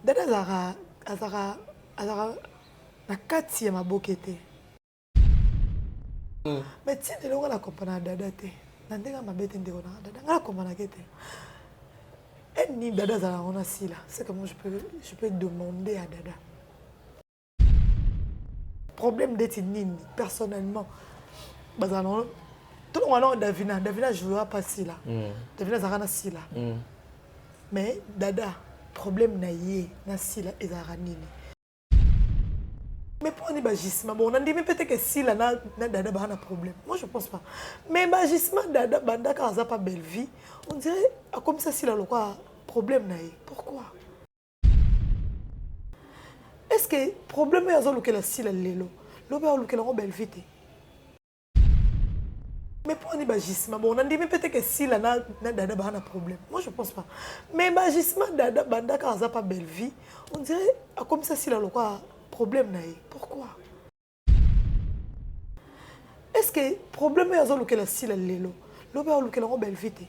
Dada azara na kati ya maboke te. Mais si tu as compris dada te, nandega mabete ndeko na dada ngala comprendre te. Et ni dada za on a si là, c'est que moi je peux demander à dada. Problème d'être nini personnellement. Bazano tout le monde Davina jouera pas si là. Davina za na si là. Mais dada problème na yé na si là ezara nini. Mais pour un ébagissement, bon, on a dit peut-être que si là, dada a un problème. Moi, je ne pense pas. Mais ébagissement, dada, banda, quand on n'a pas belle vie, on dirait, comme ça, si là, le problème, pourquoi? Est-ce que le problème est que la si là, l'élo, l'obé a que la belle vie. Mais pour un ébagissement, bon, on a dit peut-être que si là, dada a un problème. Moi, je ne pense pas. Mais ébagissement, dada, banda, quand on n'a pas belle vie, on dirait, comme ça, si là, le problème naïe. Pourquoi? Est-ce que le problème est que la si la l'élo, l'obé a que la belle vite.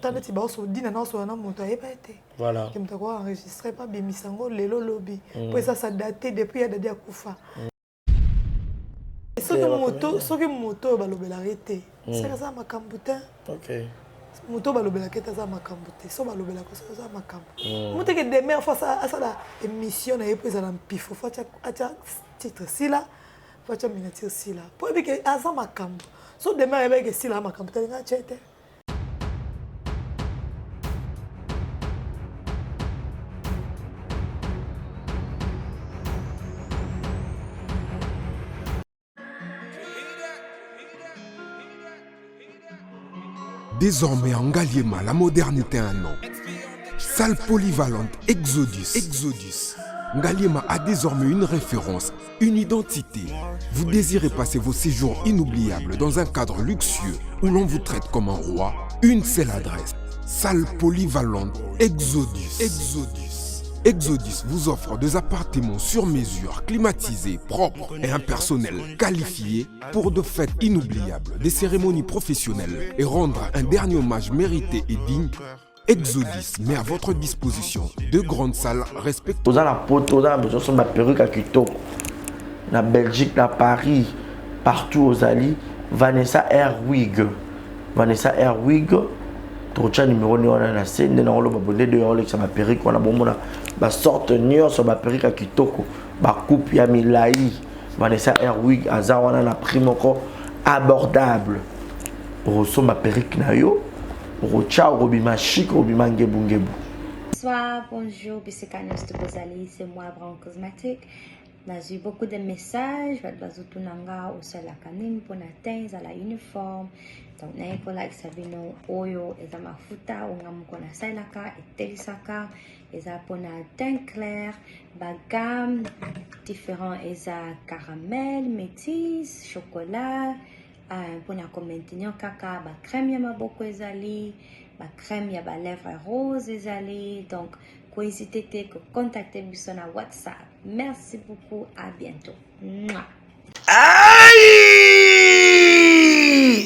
Tant que tu vas au dîner, non, sur un homme, tu n'as pas été. Voilà. Tu m'as enregistré pas bien misango l'élo lobby. Puis ça daté depuis il y a Koufa. Ce que moto va l'obé l'arrêter. C'est ça ma cambutin. Ok. Moto balobela keta za makambo te so balobela ko so za makambo moto ke demain face à ça émission na epesa na mpifo fa acha titre sila fa acha miniature sila pour que aza makambo so demain ebe ke sila makambo te nga chete. Désormais en Ngaliema, la modernité a un nom. Salle polyvalente Exodus. Ngaliema a désormais une référence, une identité. Vous désirez passer vos séjours inoubliables dans un cadre luxueux où l'on vous traite comme un roi? Une seule adresse. Salle polyvalente Exodus vous offre des appartements sur mesure, climatisés, propres et un personnel qualifié pour de fêtes inoubliables, des cérémonies professionnelles et rendre un dernier hommage mérité et digne. Exodus met à votre disposition deux grandes salles respectueuses. Vous avez la poteau, vous avez besoin de perruque à Kitoko. La Belgique, la Paris, partout aux alliés. Vanessa Airwig. Trocha numéro 9 on a la scène on a bonné de on a perruque on a bon ba sorte nior sur ba perruque à Kitoko ba coupe ya milai Vanessa Airwig aza on a la prime encore abordable roso ma perruque na yo rocha robima chic robima ngebu. Bonsoir, bonjour, Bissekanos de Bozali, c'est moi Brown Cosmétique. J'ai eu beaucoup de messages, je nanga au sol la canine pour atteindre la uniforme. Donc, naiko like sabino oyo eza mafuta ongamuko na sailaka etelisaka eza pona teint clair, bagam différents eza caramel, métis, chocolat, pona ko maintenir kaka ba crème ya maboko ezali, ba crème ya ba lèvres rose ezali. Donc, ko hésiter te ko contacter biso na WhatsApp. Merci beaucoup, à bientôt. Mouah. Aïe!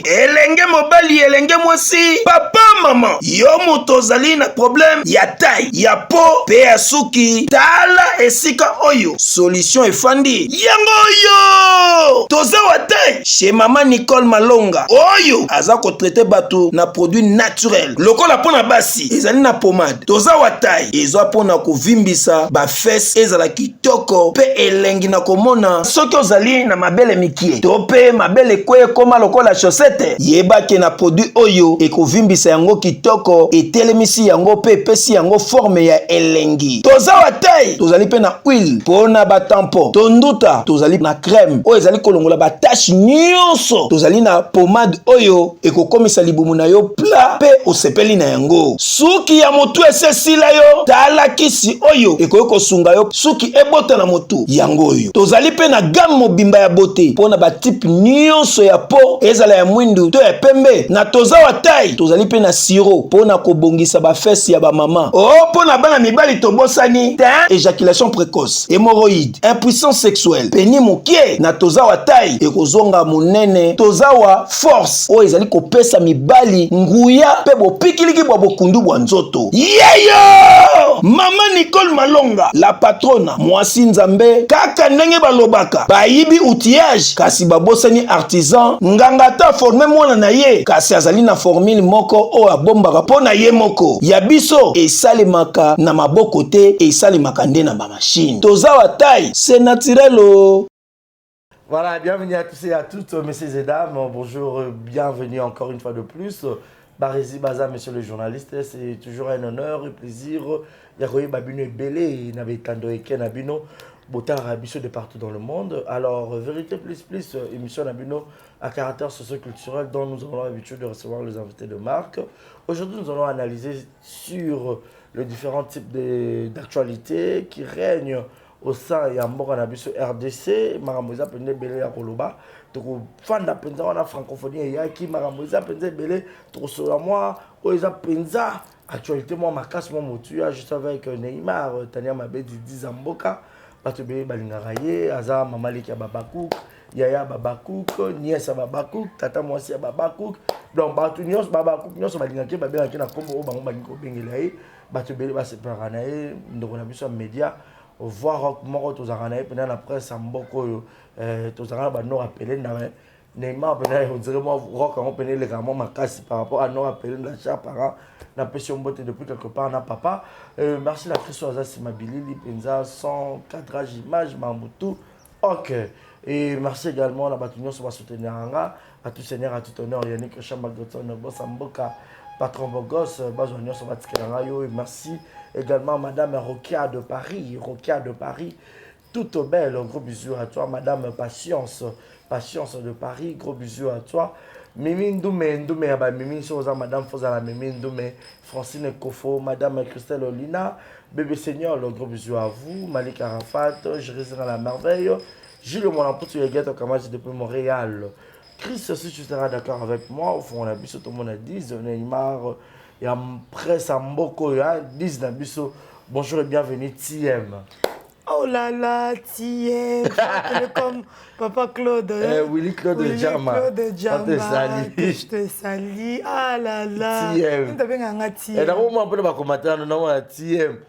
Elenge mobali, elenge mwasi, papa, maman, yo motozali na problème, ya taille, ya po, pe ya suki, tala esika oyo, solution efandi, yango oyo! Toza wa taille, chez maman Nicole Malonga, oyo, aza ko traiter bato na produit naturel, lokola pona basi, ezali na pomade, toza wa taille, ezwa pona ko vimbisa, ba fesse, ezala kitoko, pe elengi na komona, soki ozali na mabele mikie, to pe mabele kwe koma lokola chaussette, yebake na produit oyo, eko vimbisa yango kitoko, etelemisi yango pe pesi yango forme ya elengi. Toza wa taille, tozali pe na huile, pona ba tampon, tonduta, tozali na crème, oyo ezali kolongola ba tache nyonso, tozali na pomade oyo, eko komisa libumu na yo pla, pe osepeli na yango. Suki ya motu esesila yo, tala kisi oyo, eko kosunga yo, suki ebota na motu, yango oyo. Tozali pe na gamme mobimba ya beauté, pona ba type nyonso ya po, ezala ya mwindu, to ya pembe, na toza wa taille, tozali pe na siro, pona kobongisa ba fesse ya ba mama. Oh, pona bana mibali tobosani, éjaculation précoce, hémorroïde, impuissance sexuelle, peni mokie, na toza wa taille, ekozonga mboka monene tozawa force oyo ezali kopesa mibali nguya pe bopikiliki bwa bokundu bwa nzoto yeyo mama Nicole Malonga la patrona mwasi nzambe kaka ndenge balobaka bayibi outillage kasi babosani artisan nganga ta forme mwana na ye kasi azali na formule moko oyo abombaka mpo na ye moko ya biso esalemaka na maboko te esalemaka nde na bamashine tozawa taille c'est naturel o. Voilà, bienvenue à tous et à toutes, messieurs et dames. Bonjour, bienvenue encore une fois de plus. Barési Baza, monsieur le journaliste, c'est toujours un honneur et plaisir. Yaroye Babino Belé, Nabetando Eke Nabino, Botar Rabiso de partout dans le monde. Alors, Vérité Plus, émission Nabino à caractère socio-culturel dont nous avons l'habitude de recevoir les invités de marque. Aujourd'hui, nous allons analyser sur les différents types d'actualités qui règnent au sein ya mboka na biso RDC makambo eza pende belé ya koloba toko fanda penza wana francophonie ya ki makambo eza penza belé toko sola moi o eza penza actualité moi makasi moi motu ya juste avec Neymar Tania Mabedi 10 mboka bato belé balingaka ye aza mamalik ya Babakouk Yaya Babakouk nièce Babakouk tata mwasi ya Babakouk donc bato nyos Babakouk nyos balingaki babelaki na kombo o bango balingi kobengela ye bato belé basepara na ye ndoko na biso média voir comment tous arrêtés pendant la presse en beaucoup tous arrêtés bah nous rappeler Neymar pendant on dirait moi rock on pendant les gamins ma casse par rapport à nous rappeler la charte par la pression botte depuis quelque part na papa merci la Christo Azasi Mabili penza 100 cadrage image Mambutu ok et merci également la bâtonnière sur va soutenir anga à tout seigneur à tout honneur Yannick Chamba Gotson boss Mboka patron Bogos bazonnier sur va yo et merci également Madame Rokia de Paris, toute belle, gros bisous à toi. Madame Patience de Paris, gros bisous à toi. Mimi Ndoumé, Mimi Sosa, Madame Fozala, Mimi Ndoumé, Francine Kofo, Madame Christelle Olina, Bébé Seigneur, le gros bisous à vous. Malik Arafat, je reste à la merveille. Gilles Molampout, tu es gâteau Kamaji depuis Montréal. Chris, si tu seras d'accord avec moi, au fond, on a vu tout le monde a dit, Neymar. Il y a presse à Mboko, il y a 10 Nabiso. Bonjour et bienvenue, TM. Oh là là, TM. Comme Papa Claude. Willy Claude Djama. Claude Djama. Je te salue. Ah là là. TM. Tu as bien un TM. Et d'abord, moi, je vais commenter un nom à TM.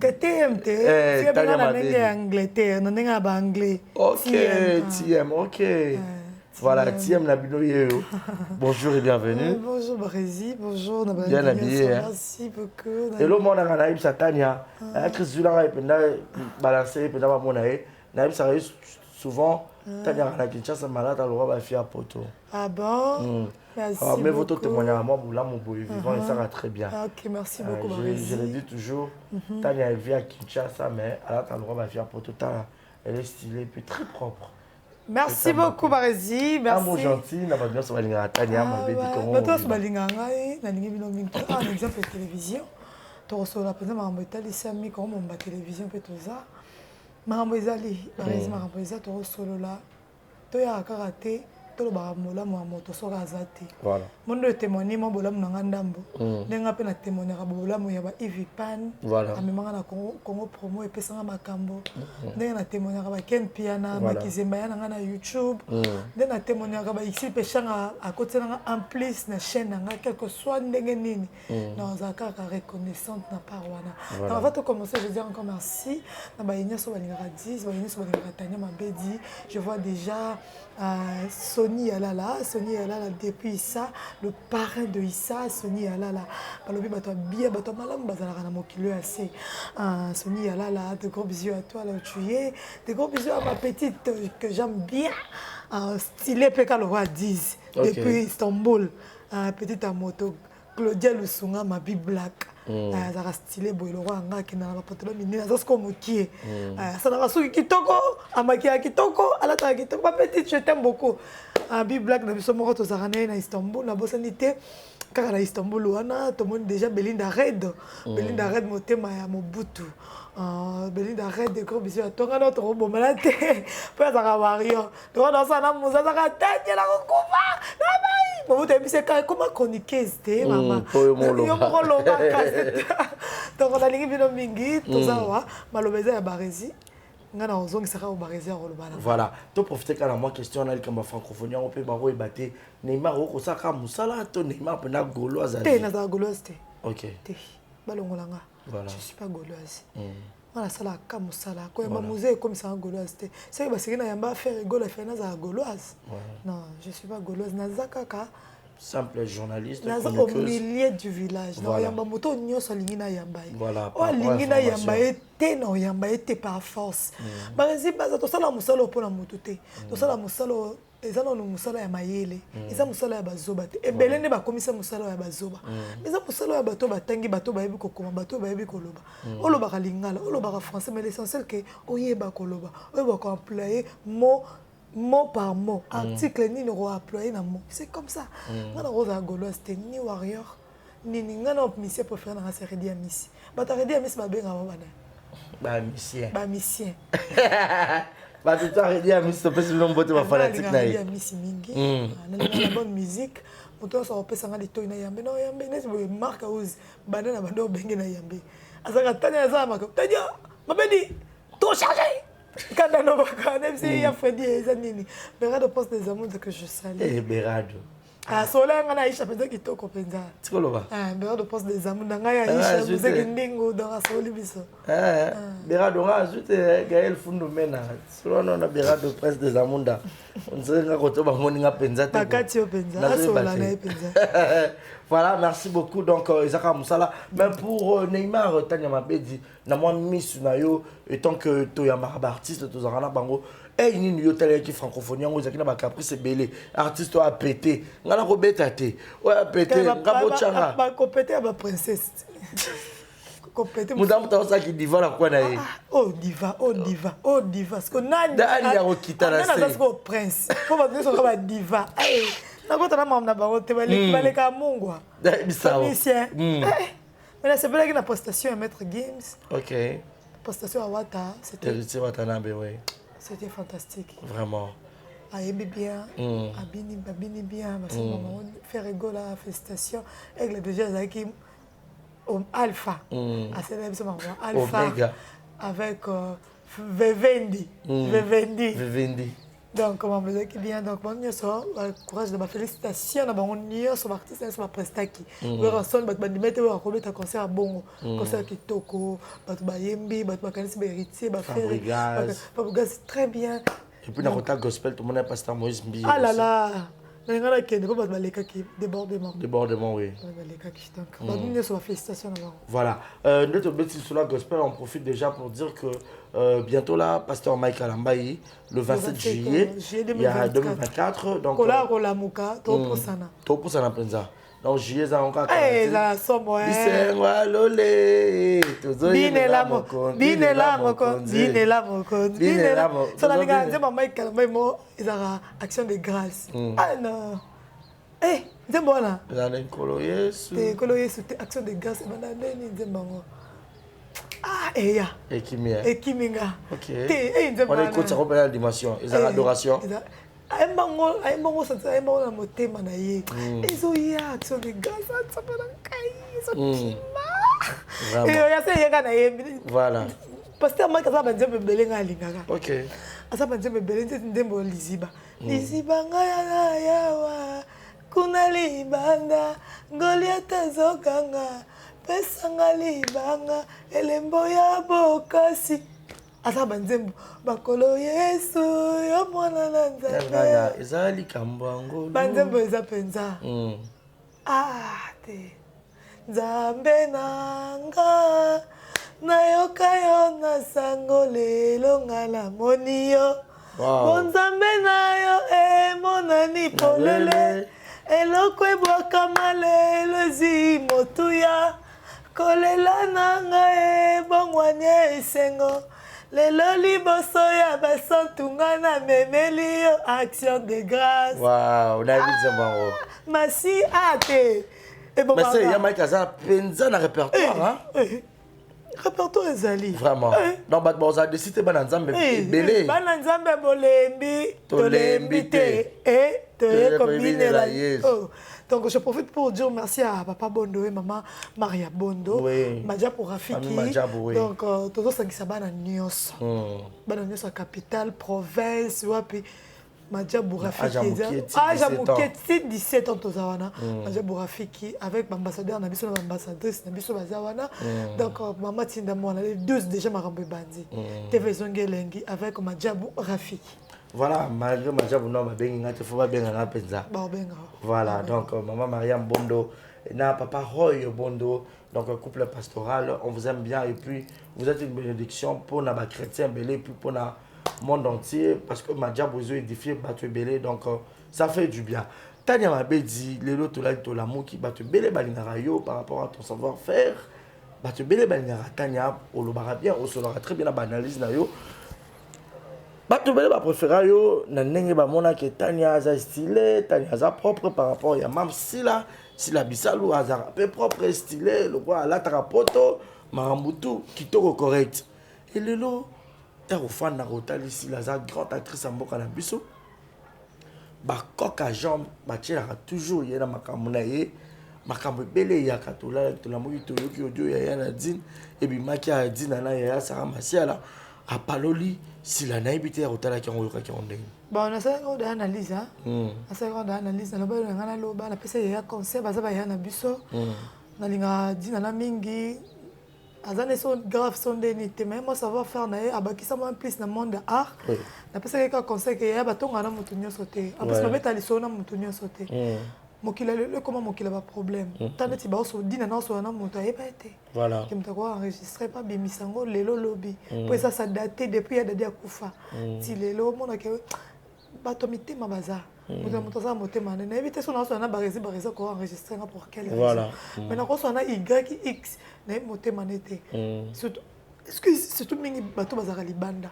Que TM, tu es bien en Angleterre, non en anglais. Ok, TM, ok. Voilà, TM Nabino Yeo. Bonjour et bienvenue. Bonjour Barési, bonjour Nabino. Bien habillé. Merci beaucoup. Et là, moi, on a Naïb Satania. Chris Zula, il a balancé, il a monnaie. Naïb ça arrive souvent. Tania a Kinshasa malade, alors on va faire poto. Ah bon? Merci. Mais votre témoignage à moi, Boula, mon beau vivant, et ça va très bien. Ok, merci beaucoup Barési. Je le dis toujours, Tania elle vit à Kinshasa, mais à l'autre, on va faire poto. Elle est stylée et puis très propre. Merci beaucoup Barési, merci. Un mot gentil, n'a pas bien sur la ligne à Tania, ma bébé. Toi, sur la ligne à la ligne à un exemple de télévision. Tu reçois la personne, ma mbéta, les amis, comme on bat télévision, peut tout ça. Ma mbéta, Barési, ma mbéta, tu reçois là. Tu as karaté, tu as baramola, moi, moto, so razate. Voilà. Mon de témoigner, moi, bolam n'angandambo. N'enga pe na témoigner, bolam, yaba Ivipan. Voilà. Amemanga na Congo promo et pesanga makambo. N'enga na témoigner, ba Ken Piana, makizemba ya na YouTube. N'enga na témoigner, ba ici pechanga à côté na en plus na chaîne na quelque soit ndenge nini. Non, zakaka reconnaissante na parwana. Donc avant de commencer, je dis encore merci. Na ba yenya so balinga 10, ba yenya so balinga Tania Mabedi. Je vois déjà Sony Alala depuis ça, le parrain de Issa, Sony Alala. Balobi bato bien, bato malam bazalaka na mokilo assez. Sony Alala, de gros bisous à toi là où tu es. De gros bisous à ma petite que j'aime bien. Stylé Peka le roi 10 depuis Istanbul. Petite à moto. Claudia Lusunga, ma bi black. Ça a stylé boy le roi nga qui n'a pas porté mini ça comme qui ça n'a pas kitoko amakia kitoko ala ta kitoko ma petite je t'aime beaucoup bi black na biso moko to zarane na Istanbul na bosanité car na Istanbul wana to monde déjà Belinda Red motema ya Mobutu Belinda Red de gros bisous à toi notre robot malade pour ça vario donc dans ça na muza za tête la kokuba Maman, c'est comment chroniquer c'était maman. Donc on a lingi bino mingi tout ça wa malobeza ya Barési. ngana ozongisaka obarezi ya koloba na voilà to profiter kana moi question na likamba francophonie on peut baro ebate Neymar okosaka musala to Neymar pena gauloise te nazala gauloise te OK te balongola nga voilà je suis pas gauloise wana sala ka musala ko yamba musée comme ça gauloise te c'est que basiki na yamba faire gauloise faire nazala gauloise non je suis pas gauloise nazaka ka simple journaliste au milieu du village voilà. Yamba moto nyonso alingi na yamba voilà alingi na yamba te na yamba te par force basi baza tosala musala mpona moto te tosala musala eza na musala ya mayele eza musala ya bazoba te ebele nde bakomisa musala ya bazoba eza musala ya bato batangi bato bayebi kokoma bato bayebi koloba olobaka lingala olobaka français mais l'essentiel que oyeba koloba oyeba ko employer mot par mot, article ni ne employé dans mot. C'est comme ça. On a rose à Gauloise, c'était ni warrior, ni ngana mission préféré dans la série de Miss. Bah t'as dit Miss ma bien avant bah mission. Bah mission. Bah tu t'as dit Miss, tu peux se nommer de ma fanatique là. Miss mingi. On a la bonne musique. Moto ça opé sanga lito ina yambe no yambe ne se marque aus banana bando bengi na yambe. Azaka tanya za maka. Tanya, mabedi. Tout chargé. Quand on va même si il y a Freddy et Zanini, Berado poste des amours que je salue. Eh Berado. Ah sola ngana Aisha penza kitoko penza. Tikoloba. Ah Berado poste des amours ngana Aisha muzeki ndingo dans asoli biso. Berado nga ajoute Gaël Fundo mena. Solo na Berado presse des amours da. On dirait nga koto ba moni nga penza te. Takati o penza. Sola na penza. Voilà, merci beaucoup. Donc, Isaka Moussala. Mais pour Neymar, Tanya Mabedi, na moi Miss Nayo, étant que Toyama artiste, Tozarana Bango, et il y a une qui francophonie, on a un caprice belé, artiste a pété, on a robété, on a pété, on a pas compété à ma princesse. Compété. Madame Tawsa qui diva la quoi naïe. Oh diva, oh diva, oh diva. Parce que Nani. Dani a quitté la scène. Nani a prince. Comment dire sur la diva. Na kota na mama na bango te baleka mungwa. Mais là c'est pas que la prestation à Maître Games. OK. Prestation à Wata, c'était Watanabe, oui. C'était fantastique. Vraiment. Ayebi bien, abini bien, parce que maman fait rigoler la félicitation avec les déjà qui Alpha. À célébrer ce moment Alpha. Omega. Avec Vivendi. Donc, comment vous avez bien, donc, bon, nous sommes courage de ma félicitation, nous sommes artistes, nous sommes prestaki. Nous sommes mettre un concert bon, concert qui toko, bayembi, bakanis héritier, c'est très bien. Et puis, dans le gospel, tout le monde est pasteur Moïse Mbi. Ah là là, Débordement, oui. Voilà. Notre bêtise sur la gospel, on profite déjà pour dire que bientôt là, pasteur Mike Alambaï, le 27 juillet, il y a 2024. Donc, Topusana Penza. Donc, juillet, ça encore. La somme, action de grâce. Ah non. Eh, c'est bon là. Action de grâce. Ah, et ya. Et Kiminga. Ok. On écoute ça, on la dimension. Ils ont l'adoration. Aïe, ça t'a aimé la motema na ye. Ils ont eu action de grâce. Ça peut l'encailler. Et ya c'est yanga na ye. Voilà. Parce que moi, quand ça va dire bébé nga lingaka. Ok. Ça va dire bébé ndembo liziba. Liziba nga ya yawa. Kuna libanda Goliath zokanga. Pesanga libanga elembo ya bokasi. Asa banzembo bakolo Yesu yo mwana na nzambe. Ezali kambango. Banzembo eza penza. Ah te. Nzambe nanga nayoka yo na sango lelo ngala moni yo. Nzambe na yo monani polele. Eloko ebwaka malelo zi motuya. Kolela nanga bongwanye esengo. Lelo liboso ya basantunga na memeli yo action de grâce. Waouh, on a vu ça bango. Masi ate. Mais c'est ya Mike Azar penza na répertoire hein. Répertoire ezali. Vraiment. Donc bat boza décider bana nzambe belé. Bana nzambe bolembi, tolembi te. Toye combine la Yesu. Donc je profite pour dire merci à Papa Bondo et Maman Maria Bondo. Oui. Madia pour Rafiki. Oui. Donc tous ceux qui sont dans Nyos. Dans Nyos la capitale, province, puis Madia Bourafiki. Ah, j'ai 17 ans Tozawana. Madia Bourafiki avec l'ambassadeur Nabiso, l'ambassadrice Nabiso Bazawana. Donc Maman Tindamo, les 12 déjà Marambe Bandi. TV Zongelengi avec Madia Bourafiki. Voilà, malgré Madia Bourafiki, il faut pas bien rappeler ça. Voilà, donc Maman Mariam Bondo, na Papa Roy Bondo, donc un couple pastoral, on vous aime bien et puis vous êtes une bénédiction pour les chrétiens belé et puis pour le monde entier parce que Madia Bozo édifié Batu Belé, donc ça fait du bien. Tania Mabé dit, les autres là, tout l'amour qui Batu Belé Balingarayo par rapport à ton savoir-faire, Batu Belé Balingara Tania, on le barra bien, on se l'aura très bien la banalise nayo. Batu Belé ba préféré yo na ndenge ba mona ke Tania aza stylé, Tania aza propre par rapport ya mam sila bisalu aza peu propre stylé, le quoi la tarapoto marambutu kitoko correct. Et lelo ta fan na rotali sila aza grande actrice en mboka na biso. Ba coca jambe ba tira toujours yena makambo na ye. Makambo belé ya katola to la moyi to yoki odio ya na din et bi maki a din na ya sara masiala a paloli si la naibité à hôtel qui ont eu qui ont dit. Bon, on a ça quand on analyse hein. On a ça quand on analyse na loba na loba na pesa ya conseil baza ba ya na biso. Na linga dina na mingi azane son grave son denité mais moi savoir faire na abakisa moi plus na monde art. Na pesa ka conseil que ya batonga na mutunyo sauter. En plus na beta liso na mutunyo sauter. Mokila le comment mokila ba problème. Tane ti ba so dina na so na muta e ba été. Voilà. Qui me t'a enregistré pas bimisango lelo lobby. Pour ça daté depuis ya dadi akufa. Ti lelo mona ke bato mitema baza. Muta muta motema na éviter son na barezi ko enregistrer pour quelle raison. Voilà. Maintenant ko so na YX na motema nete. Surtout est-ce que surtout mingi bato bazara libanda.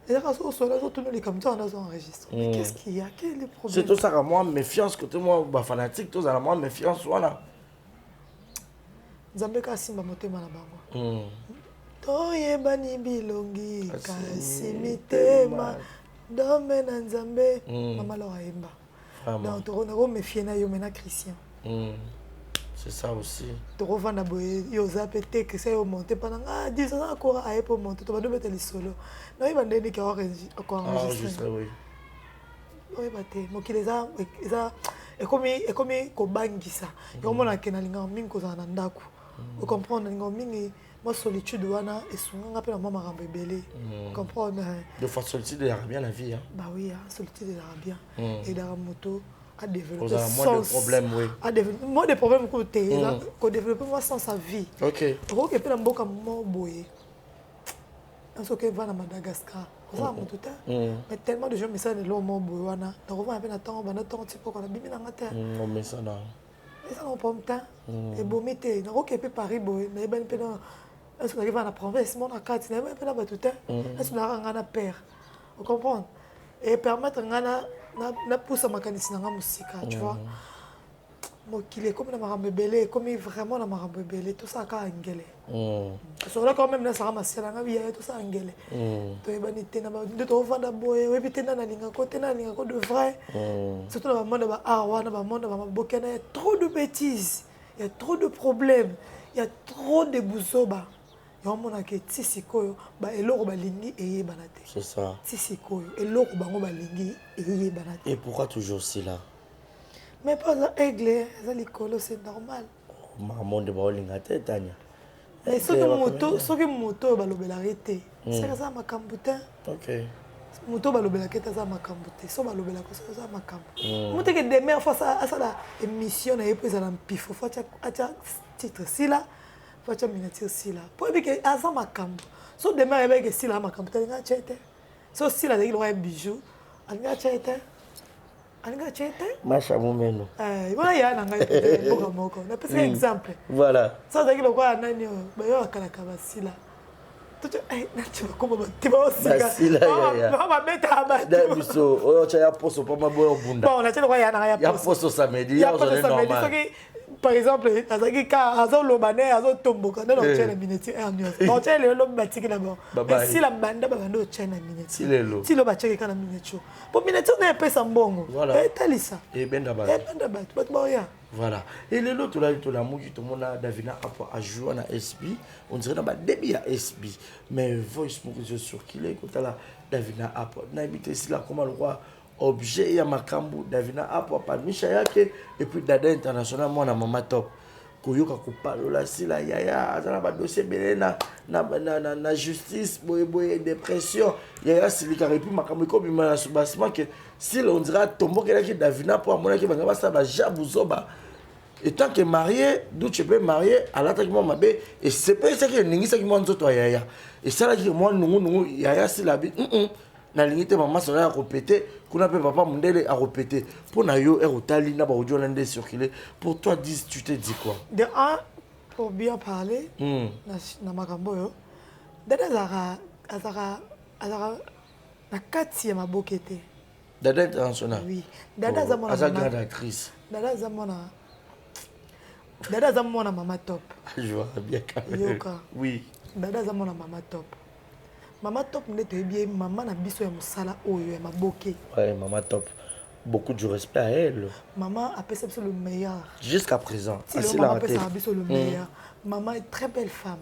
Et là, on se lève autour de les comme ça, on a enregistré. Mais qu'est-ce qu'il y a? Quel est le problème? C'est tout ça à moi, méfiance, côté moi, fanatique, tout ça à moi, méfiance, voilà. Nzambe kasimba motema na bango. Toye bani bilongi kasi mitema dome na Nzambe mama Laura Emba. Donc to on méfier na yo mena Christian. C'est ça aussi. Tu revends d'abord, il y a pété que c'est monté pendant 10 ans encore à pour monter. Tu vas devoir mettre les solos. Non, il va donner qu'il y a encore enregistré. Oui. Oui, bâté. Moi qui les a, et comme kobangi ça. Il y a un moment qui n'a rien mis qu'on a nandaku. Vous comprenez, n'a rien moi solitude wana et souvent on appelle la maman rambébélé. Comprendre. De fois solitude il y a bien la vie. Bah oui, solitude il y a bien. Et dans la moto. À développer vous avez moins de problèmes, oui. À développer moins de problèmes côté, qu'on développe moi sans sa vie. Ok. Pour que peut mboka mo boye. On se que va à Madagascar. On va mon tout mais tellement de gens me ça de l'homme mo boye wana. Donc on va un temps, on va temps petit peu qu'on a bimi na terre. On met ça là. Et ça on prend temps. Et bomité, na ko peut Paris boye, mais ben pe dans est-ce qu'on arrive à la province, mon à carte, na pe na ba tout est-ce qu'on a ngana père. Vous comprenez? Et permettre ngana na pousse ma canisse na musika, tu vois. Moi qu'il est comme na marambe belé, comme vraiment na marambe belé, tout ça ka angélé. Sur là quand même na ça ramasser na biya tout ça angélé. To e banité na ba de to vanda boye, we bitena na linga côté na linga ko de vrai. Surtout dans le monde ba arwa na ba monde ba bokena, il y a trop de bêtises, il y a trop de problèmes, il y a trop de bouzoba. Yomona ke tisikoyo ba eloko balingi eye banate. C'est ça. Tisikoyo eloko bango balingi eye banate. Et pourquoi toujours cela? Mais pas un aigle, ça l'école c'est normal. Maman de baolinga tête Tania. Mais ce que moto balobela arrêté. C'est ça makambutin. OK. Moto balobela keta za makambute. So balobela ko ça makambu. Moto que demain face à ça émission na yepo za mpifo fa acha titre sila. Facha miniature sila. Pour que aza makambu. So demain ebe que sila makambu talinga chete. So sila de lo bijou. Alinga chete. Alinga chete. Masha mumeno. Voilà ya na ngai boka moko. Na pesa exemple. Voilà. Ça de lo kwa nani ba yo akala kaba sila. Tout na tu ko ba tiba osika. Sila ya. Ba beta ba. Da biso oyo cha ya poso pa maboyo bunda. Bon, na telo ya na ya poso samedi ya zo normal. par exemple azaki ka azolobané azotomboka nde otya na miniature ernios otya lelo batiki d'abord mais si la banda babanda otya na miniature si lo batiaki ka na miniature po miniature na epesa mbongo etalisa ebenda bato baoya. Voilà. Et le lot, tout la mouille, tout le monde a Davina a joué dans SB. On dirait dans le début à SB. Mais voice, je suis sûr qu'il est quand la Davina a n'habite ici là comme le roi objet ya makambu Davina a pas Micha yake et puis Dada International moi na mama top. Koyoka kopalola sila yaya azana ba dossier belé na justice boye dépression yaya silika et puis makambu ko bima na soubassement que si on dirait tombo que là qui Davina pour amona ki banga ça ba jabuzoba. Et tant que marié, d'où tu peux marier, à l'attaque moi ma bé et c'est pas ça que ningi ça qui moi nzoto yaya. Et ça là qui moi nungu yaya si la bi na lingite maman ça a répété qu'on peut papa mondele a répété pour na yo et otali na ba audio na ndé circuler pour toi dis tu te dis quoi de un pour bien parler na makambo yo dada azara na kati ya mabokete Dada International oui dada za mona grande actrice dada za mona mama top je vois bien yoka oui dada za mona mama top. Maman top n'est bien maman na biso ya musala oyo ya maboke. Ouais, maman top. Beaucoup de respect à elle. Maman a fait le meilleur. Jusqu'à présent. Si maman a fait le meilleur. Maman est très belle femme.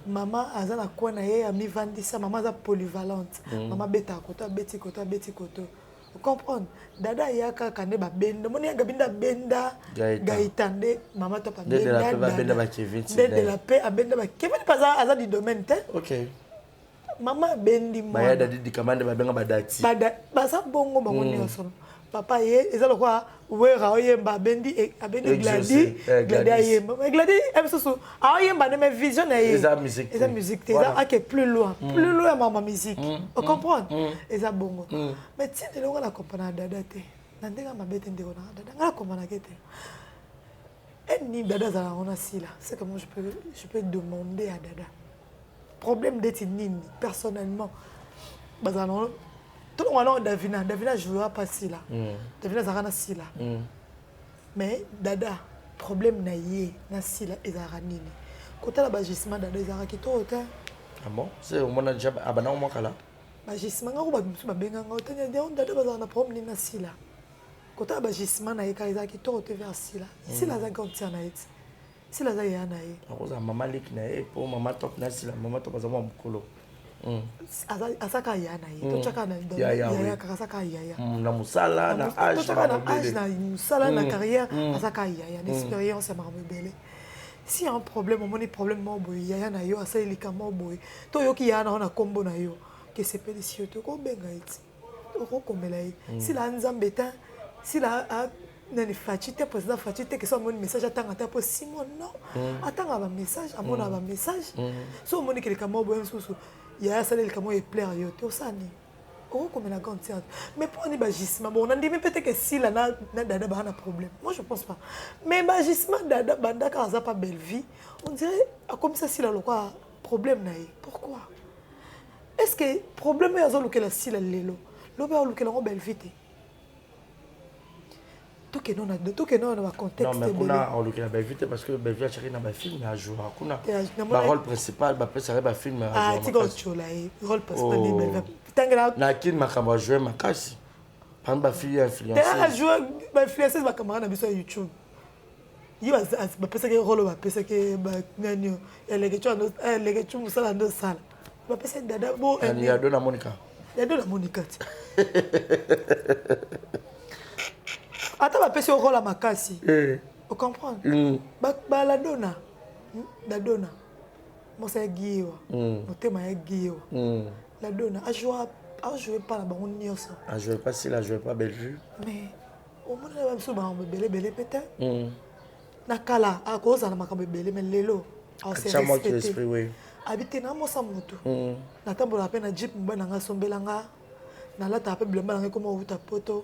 Maman a na quoi na ye a mi vandisa. Maman est polyvalente. Maman beta koto, beti koto. Vous comprenez? Dada yaka kane ba benda. Moni yanga binda benda. Gaitande. Maman top a benda. De la paix a benda ba Kevin. De la paix a benda ba Kevin pas à du domaine te. Ok. Maman bendi moi. Baya dadi di kamande ba benga badati. Basa bongo bango nyonso. Papa ye eza lokwa wera oyemba bendi abendi gladi ayemba. Gladi emsusu ayemba ne vision na ye. Eza musique. Eza musique eza ake plus loin maman musique. On comprend? Eza bongo. Mais ti de longa la comprendre dada te. Na ndenga mabete ndeko na dada. Ngala comprendre kete. Ni dada za on a si là. C'est que moi je peux demander à dada. Problème d'être nini personnellement bazano tout le monde Davina jouera pas si là Davina zarana si là mais dada problème na yé na si là ezara nini côté la bagissement dada ezara kito autant ah bon c'est au monde déjà abana mo kala bagissement ngako ba biso ba benga ngauta nya dada bazana problème na si là côté la bagissement na yeka ezara kito autant vers si là si là za kontia na yeti si la zaya na ye akoza mama lik na ye po mama top na si la mama top azama mukolo asaka ya na ye to chaka na ya kasaka ya na musala na âge na musala na carrière asaka ya na expérience ma rebelle si un problème on problème mo boy ya na yo asa ilika mo boy to yo ki ya na kombo na yo que c'est pédicieux to ko benga iti ko komela yi si la nzambeta si la nani fatite président fatite que ça mon message attend à pour Simon non attend un message à mon un message so mon que le camo bon sous il y a ça le camo est plaire yo to ça ni oh comme la grande théâtre mais pour un bagissement bon on dit mais peut-être que si la na dada ba un problème moi je pense pas mais bagissement dada banda ka za pas belle vie on dirait comme ça si la quoi problème na pourquoi est-ce que problème ya zo que la si la lelo lo ba lo que la belle vie tout que non dans contexte non mais kuna on le belle vite parce que belle vie a cherché dans ba film à jouer kuna ba rôle principal ba peut ça ba film ah tu go chola rôle principal de belle tangela na kin makamba jouer makasi par ba fille influenceuse ta jouer ba influenceuse ba camarade na biso YouTube il va ba penser que rôle ba penser que ba nani les que tu musala ndo sala ba penser dada bo il y a dona Monica attends va passer au rôle à makasi vous comprenez ba la dona moi c'est guiwa motema ya guiwa la dona a joué pas la bango nyonso a joué pas si la joué pas belle vue mais au monde la biso ba belé peut-être na kala a cause na makambe belé mais lelo a se respecter habiter na mosa mutu na tambola pe na jeep mbana nga sombelanga nalata pe bilamba nanga koma uta poto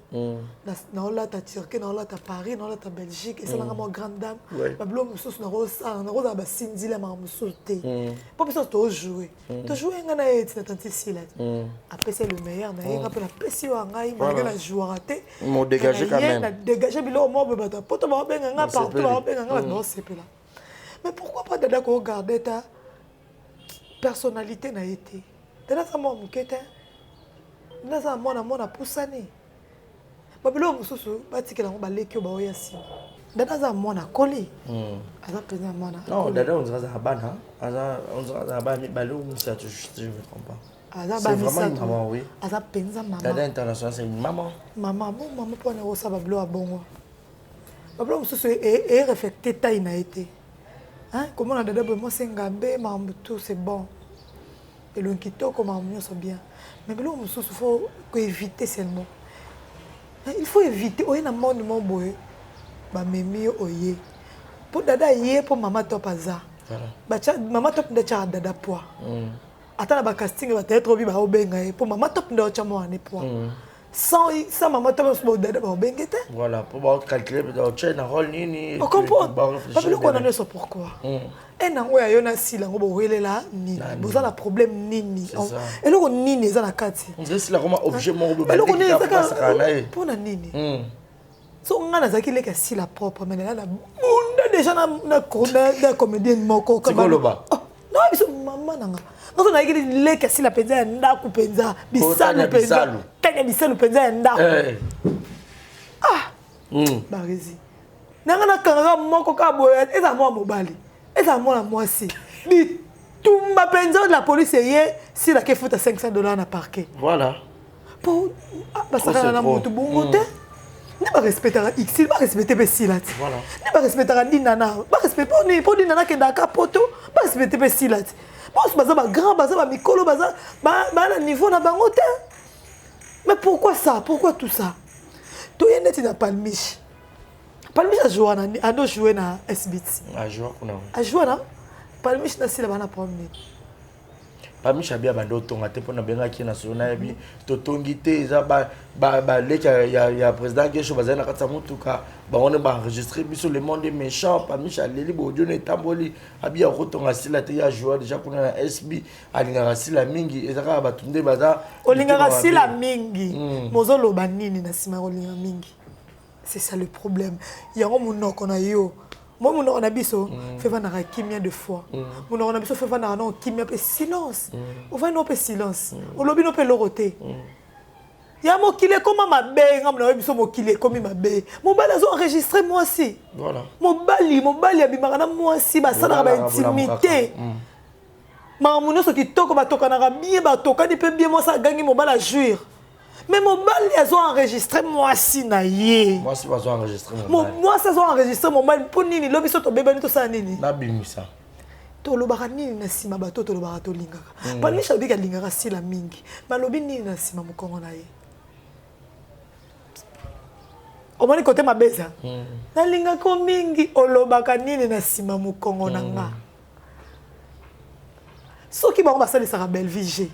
naolata Turquie naolata Paris naolata Belgique et ça nanga mo grande dame bablo mususu na rosa basindile ma mususu te po biso to jouer nga na eti na tanti sila après c'est le meilleur na nga pe la pesi wa ngai malgré la joueur raté mo dégager quand même na dégager bilo mo be bata poto ba benga nga partout ba benga nga no sepela mais pourquoi pas dada ko garder ta personnalité na été dada ça mo mukete naza mona pusani babilo mususu batikela ngo baleki ba oya si dada za mona koli aza penza mona non dada on dirait ça bana on dirait ça bana balo ça je ne comprends pas c'est vraiment une maman oui aza penza maman dada international c'est une maman maman pour na rosa babilo abongo babilo mususu et reflecter taille na été hein comment on a dada moi c'est ngambe mambo tout c'est bon et le kitoko mambo so bien. Mais il faut éviter seulement. Il faut éviter. Il y a un monde qui est oye. Pour dada yé pour maman top aza. Maman top de cha dada poa. Attends la casting va être bien au benga pour maman top de cha mo ane poa. Sans maman top de dada ba benga te. Voilà pour calculer de cha na rôle nini. On comprend. Pas plus qu'on en est sur pourquoi. Et non, ouais, il y a si là, on va là, ni. Vous avez un problème ni. Et là, on ni ça la carte. On dirait si là comment objet mon robot. Et là, on est ça pour na nini. So on a zaki leka si la propre, mais là, on a déjà na comédien moko comme. Tikoloba. Non, ils sont maman nanga. Non, on a dit leka si la penza nda ku penza, bisalu penza. Tanya bisalu penza nda. Ah. Barizi. Nanga na kanga moko ka boya, eza mo mobali. Et ça, moi, si. Tout ma pension de la police est si la qui fout à $500 dans le parquet. Voilà. Pour. Ça va dans mon tout bon côté. Ne pas respecter X, ne pas respecter Bessilat. Voilà. Ne pas respecter Dinana. Pas respecter pour Dinana qui est dans le poto. Pas respecter Bessilat. Moi, je suis grand, je suis micro, je suis niveau dans le côté. Mais pourquoi ça? Pourquoi tout ça? Tu es net dans Palmiche. Palmiche a joué na SBT. A joué kuna. A joué na. Palmiche na sila bana promener. Palmiche a bien bando tonga te pona benga ki national bi to tongi te za ba leki ya président ke cho bazana katsa mutuka ba on ba enregistrer biso le monde méchant Palmiche a leli bo dio ne tamboli abia ko tonga sila te ya joueur déjà kuna na SB alinga sila mingi ezaka ba tunde baza olinga sila mingi mozolo banini na sima olinga mingi. C'est ça le problème. Il y a un monde qu'on a eu. Moi, on a biso fait vendre la kimia de fois. On a biso fait vendre la kimia pe silence. On va nous pe silence. On lobby nous pe loroté. Il y a mon kile comme ma bé, on a biso mon kile comme ma bé. Mon bal a enregistré moi aussi. Voilà. Mon bali a bimarana moi aussi. Bah ça n'a pas intimité. Maman ce qui toque ba toka na bien ba toka ni pe bien moi ça gagne mon bal à jouir. Mais mon bal, ils ont enregistré moi si naïe. Moi si ils ont enregistré mon bal. Moi ça ils ont enregistré mon bal pour nini lobi so to beba ni to sa nini. Na bimisa. To lobara nini na sima bato to lobara to lingaka. Pas ni shabi ka lingaka si la mingi. Ba lobi nini na sima mukongo na ye. O mani côté mabeza. Na lingaka mingi olobaka nini na sima mukongo na nga. Soki ba ba sali sa belle vie.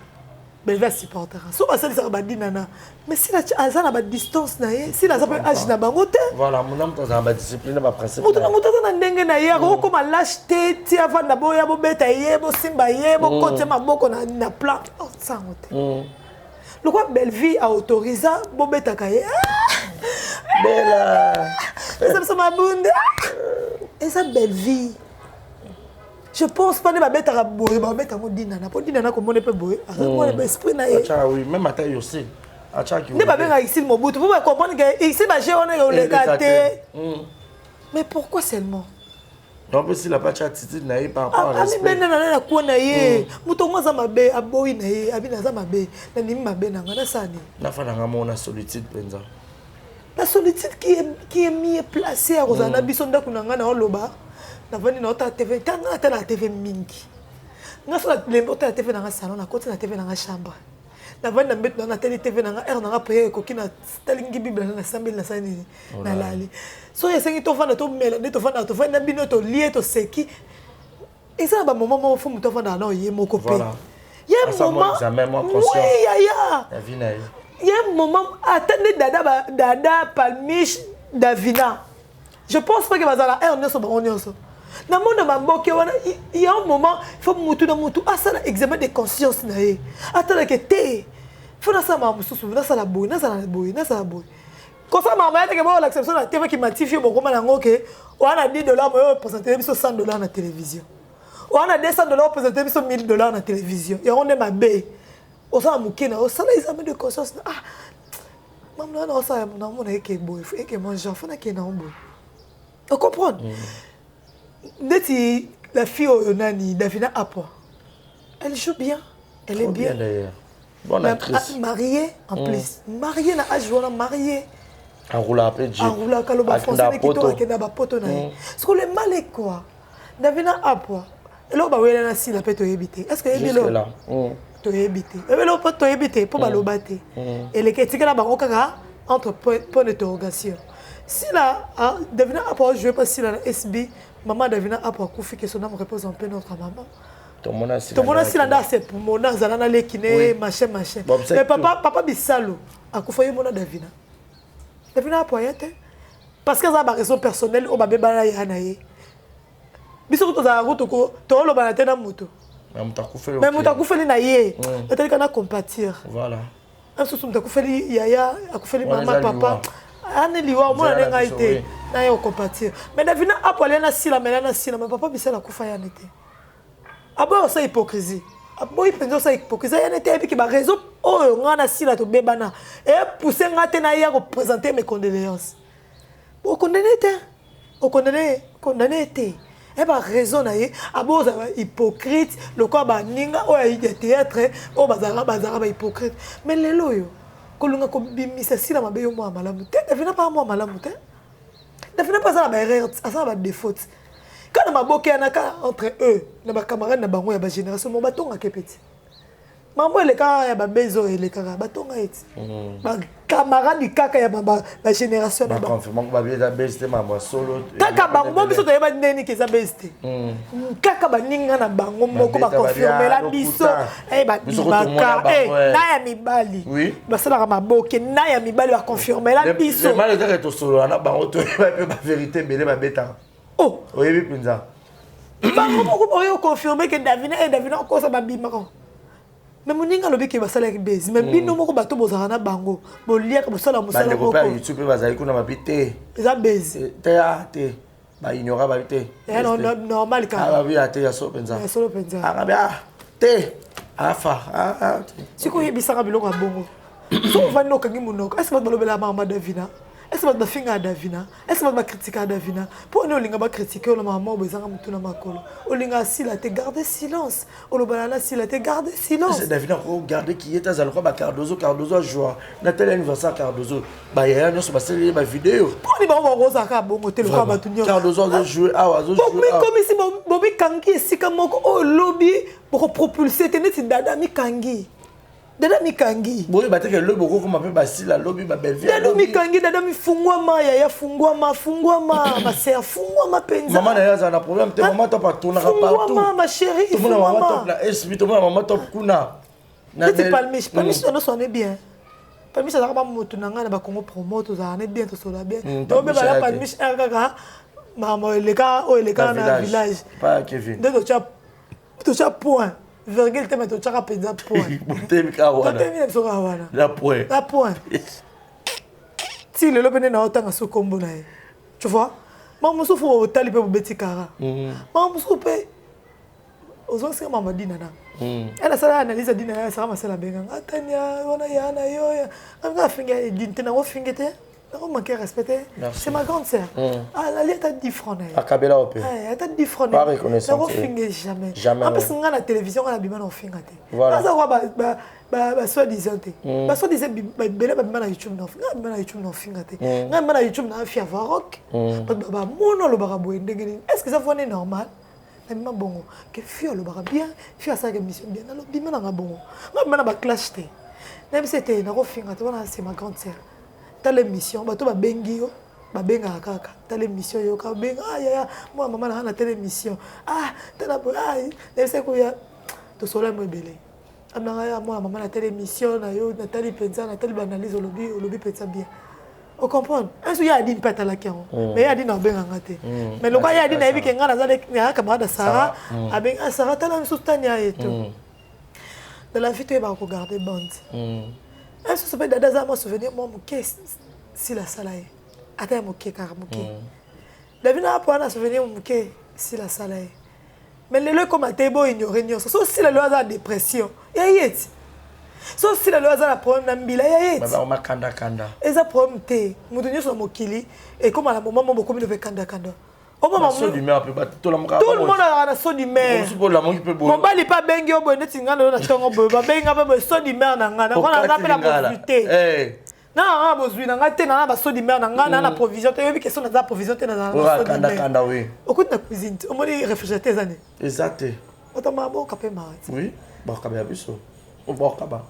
Belva supporter. So ça ça ba dinana. Mais si la azana ba distance na ye, si la za pe âge na bango te. Voilà, mon homme dans ba discipline ba principe. Mutu na ndenge na ye, ko comme lâcheté, ti avant na boya bo beta ye, bo simba ye, bo kote maboko na plan. Oh ça ngote. Le quoi belle vie a autorisé bo beta ka ye. Bella. Ça ma bunda. Et ça belle vie. Je pense pas que ma bête a bourré, ma bête a dit nana. Pour dire nana comme on est pas bourré. Moi le esprit na. Oui, même à taille aussi. À chaque. Ne pas bien ici mon bout. Vous pouvez comprendre que ici ma j'ai on est gâté. Mais pourquoi seulement? Non, parce qu'il a pas de attitude naïe par rapport à respect. Ah, mais nana na quoi naïe. Moutongo za ma bé, aboyi naïe, abina za ma bé. Na nimi ma bé nanga na sani. Na fa nanga mona solitude penza. La solitude qui est mis placée à Rosana Bisonda kunanga na loba. Na vani na ota TV tanga ta la TV mingi nga so la lembo ta TV na salon na côté na TV na chambre na vani na mbet na télé TV na air na paye ko kina stalingi bible na sambil na sani na lali so yesengi to fana to mela ne to fana na bino to lié to seki et ça ba moment mo fu muto fana na ye moko pe ya moment oui ya la vie na il y a un moment, attendez Dada, Palmiche, Davina. Je pense pas que Bazala, on est sur on est sur. Dans le monde de Mamboke, il y a un moment, il faut moutou dans moutou. Ah, ça, l'examen de conscience. Attendez que t'es. Il faut que ça m'amoussou, ça la bouille, ça la bouille, ça la bouille. Quand ça m'a dit que moi, l'acception de la TV qui m'a tifé, on a $10, on présenté $100 dans la télévision. On a $200, on présenté $1000 dans la télévision. Et on est ma baie. On s'en moqué, on s'en l'examen de conscience. Ah, maman, non, ça, on est que boy, et que mon enfant est que non boy. Vous comprenez? La fille au Nani, Davina Apo, elle joue bien. Elle est bien. Bonne actrice. Mariée en plus. Mariée, na ajoué, mariée. Enroula après Dieu. Enroula kaloba français qui tourne qui n'a pas poto na. Ce que le mal est quoi? Davina Apo. Et là, bah oui, elle a si la pète au éviter. Est-ce que elle est là? To éviter. Et là, pas to éviter pour balobater. Et les critiques là, bah on caga entre point d'interrogation. Si là, Davina Apo joué pas si la SB. Maman Davina a pour couper que son âme repose en paix notre maman. Ton mon là c'est pour mon âme zalana les kiné machin. Mais papa Bissalo a coupé mon Davina. Davina a poyete parce que ça a raison personnelle au babé bana yanaye. Biso to za route ko to lo bana tena moto. Mais muta coupé na yé. Peut-être qu'on a compatir. Voilà. Un sous muta coupé yaya a coupé maman papa. Aneliwa mo na nga ite na yo compatir. Mais Davina a pour aller na sila mais papa Bissalo a coupé yanete. Abo ça hypocrisie. Abo il pense ça hypocrisie yanete et puis que ba raison oh nga na sila to bebana et pousser nga te na ya représenter mes condoléances. Vous condamnez te. Et ba raison na ye abo ça hypocrite le quoi ba ninga o ya théâtre o bazara ba hypocrite. Mais lelo yo kolunga ko bimisa sila mabe yo mo malamu te. Davina pas mo malamu te. Davina pas ça ba erreur, ça ba défaut. Quand on m'a boqué entre eux, les camarades de la génération, mon bâton a petit. Maman, les cas, il y a des besoins, les cas, bâton a été. Les camarades du caca, il y a la génération. Je confirme que je vais baisser maman solo. Kaka bango, biso to yeba neni ke za beste. Kaka baninga na bango moko ba confirmer la biso. Eh ba baka, na ya mibali. Oui. Ba sala ma boke, na ya mibali ba confirmer la biso. Le mal est que solo na bango to yeba ba vérité belé ba beta. Oh, oui, Pinza. Comment confirmer que Davina encore ça va bien. Mais mon ninga lobi ke basala avec base. Mais bino moko bato bozana bango. Bolia ka bosala musala moko. Ba YouTube bazali kuna mabité. Eza base. Te. Ba ignora ba té. Eh non normal ka. Ah ba te ya so Pinza. Ya so Pinza. Ah ba te. Afa. Siko yebisaka biloko ya bongo. So va no kangi munoko. Est-ce que balobela mama Davina? Est-ce que tu as fait Davina? Est-ce que tu as critiqué Davina? Pour nous, on a critiqué la maman, on a gardé silence. On a gardé silence. Davina, regardez qui est à Cardozo a joué. Nathalie anniversaire Cardozo. Bah, il y a une vidéo. Cardozo a joué. Comme si Bobby Kangi, si comme au lobby pour propulser, c'est Dada Mikangi. Dada Mikangi. Bon, il que le beaucoup comme appelle Basile la lobby ma belle vie. Dada Mikangi, Dada mi fungwa ya fungwa ma sœur fungwa ma penza. Maman n'a pas de problème, tes maman top à tourner partout. Fungwa ma chérie. Tout le monde maman top la SB, tout le monde maman top kuna. C'est Palmiche on sonne bien. Palmiche ça va moto nanga na ba Congo promote ça on est bien tout ça bien. Donc be bala Palmiche kaka maman le cas na village. Pas Kevin. Donc tu as point. Virgule te mettre au chara pizza point. La point. La point. Si le lobene na otanga so kombo na ye. Tu vois? Maman so fo tali pe beti kara. Maman so pe ozo se mama dina na. Elle ça analyse dina ça ma sala benga. Atania ona ya na yo ya. Anga finga dinte na wo fingete. Non, manquer respecter. C'est ma grande sœur. Elle a 10 francs. Akabela opé. Elle a 10 francs. Pas reconnaissant. Jamais. Jamais. Parce que la télévision, elle a bien en fin. Voilà. Bah soi-disant. Bah soi-disant, belle ba na YouTube na fin. Na YouTube na fin. Na YouTube na fi avoir rock. Bah mono lo bara boy ndengeni. Est-ce que ça va normal? Na bongo. Que fi lo bara bien, fi ça que mission bien. Na lo bima na bongo. Na ba clash té. Même c'était na ro fin. C'est ma grande sœur. Dans l'émission, bato ba bengi yo, ba benga kaka. Dans l'émission yo ka benga ya moi maman na telle émission. Ah, tala boy, c'est quoi ya to sola mo belé. amnanga moi maman na telle émission na yo Nathalie Penza Nathalie banalise au lobby Penza bien. On comprend. Un jour il y a dit pas ta la kion. Mais il y a dit non ben ngate. Mais le gars il y a dit na bi kenga na zale ya camarade Sarah avec Sarah tala msustania et tout. Dans la vie tu vas regarder bande. Un jour ça peut dada za moi souvenir moi moké si la salaye. Ata moké car moké. David n'a pas à souvenir moké si la salaye. Mais les lois comme à Tebo ignorer ni sauf si la loi a dépression ya yet sauf si la loi a la problème na mbila ya yet baba ma kanda eza problème te mutu nyoso mokili et comme à la moment mo comme le kanda au moment so du mer peut pas tout le monde a la so du mer mon bali pas bengi obo neti ngana na chongo bo ba benga ba so du mer na ngana on a appelé la profiter non on a besoin na ngate na ba so du mer na ngana na provision te yebi question na provision te na kanda oui okut na cuisine o mo ni réfrigérateur zane exact otama bo kapé ma oui ba kabya biso o ba kaba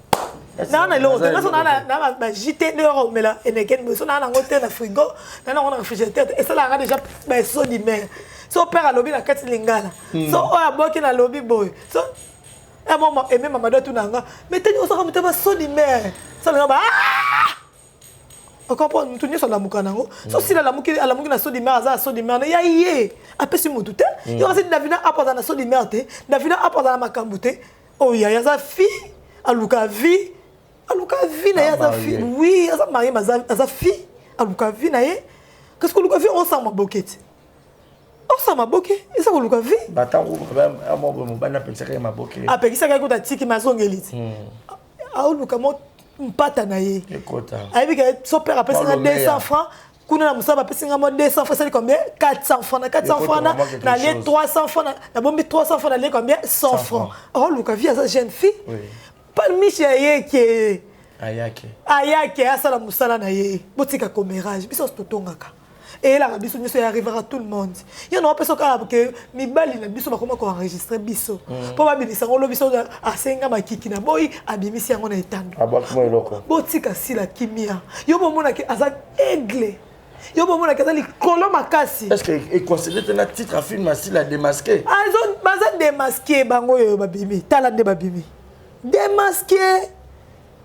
non non na so na ba jité de ro mela eneken so na ngote na frigo na na réfrigérateur et ça là déjà ba so du mer so père a lobby na kati lingala so o aboki na lobby boy so et maman et même maman tout nanga mais teni o so ka mutaba so du mer ça là ba on comprend tout ni sur la mukanango so si la muki na so di mer za so di mer ya yé apesi mutu te yo kasi Davina apoza na so di mer te Davina apoza na makambu te oh ya za fi aluka vi na ya za fi oui ya za mari za fi aluka vi na ye qu'est-ce que luka vi on s'en maboket isa ko luka vi batango ba mo bana pensa ka maboket apekisa ka ko ta tiki mazongeliti aluka mo mpata na ye ayebi ke so père appelle ça 200 francs kuna na musaba appelle ça 200 francs c'est combien 400 francs na 400 francs na les 300 francs na bombi 300 francs na les combien 100 francs oh luka via sa jeune fille pas miche ye ke ayake asala musala na ye botika comérage biso totongaka et là biso nyso arrivera à tout le monde il y en a personne que mibali na biso bakoma ko enregistrer biso po ba bilisa ngolo biso asenga makiki na boy abimisi yango na etando abakimo eloko botika sila kimia yo bomona ke aza aigle yo bomona ke azali kolo makasi est-ce que est considéré un titre à film asile à démasquer azon baza démasquer bango yo babimi tala nde babimi démasquer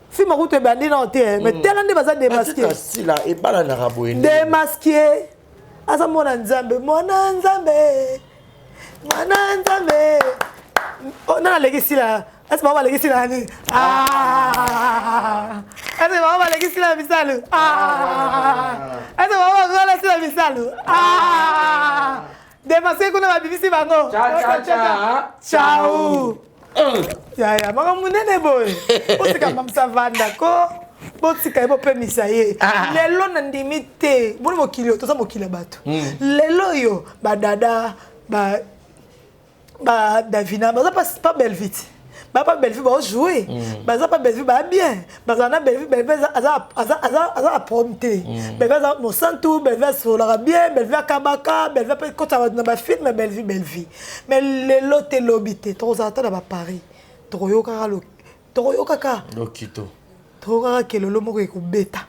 film route bandi na hotel mais tala nde baza démasquer sila e bala na rabo ene démasquer asa mona nzambe na legisi la asa baba legisi la ni asa baba legisi la misalu asa baba legisi la misalu démasquer kuna babibisi bango ciao ya maka munene boy osika mamsa vanda ko botika ebo pemisa ye lelo na ndimi te boni mokili yo toza mokili bato lelo yo badada ba Davina baza pas belle vite pas belle vie ba jouer baza pas belle vie ba bien baza na belle vie aza prompté belle vie mo santu belle vie sola bien belle vie kabaka belle vie ko ta na ba film belle vie mais lelo te lobité toza ta na ba Paris toroyoka ka lokito toka ke lolo moko ekobeta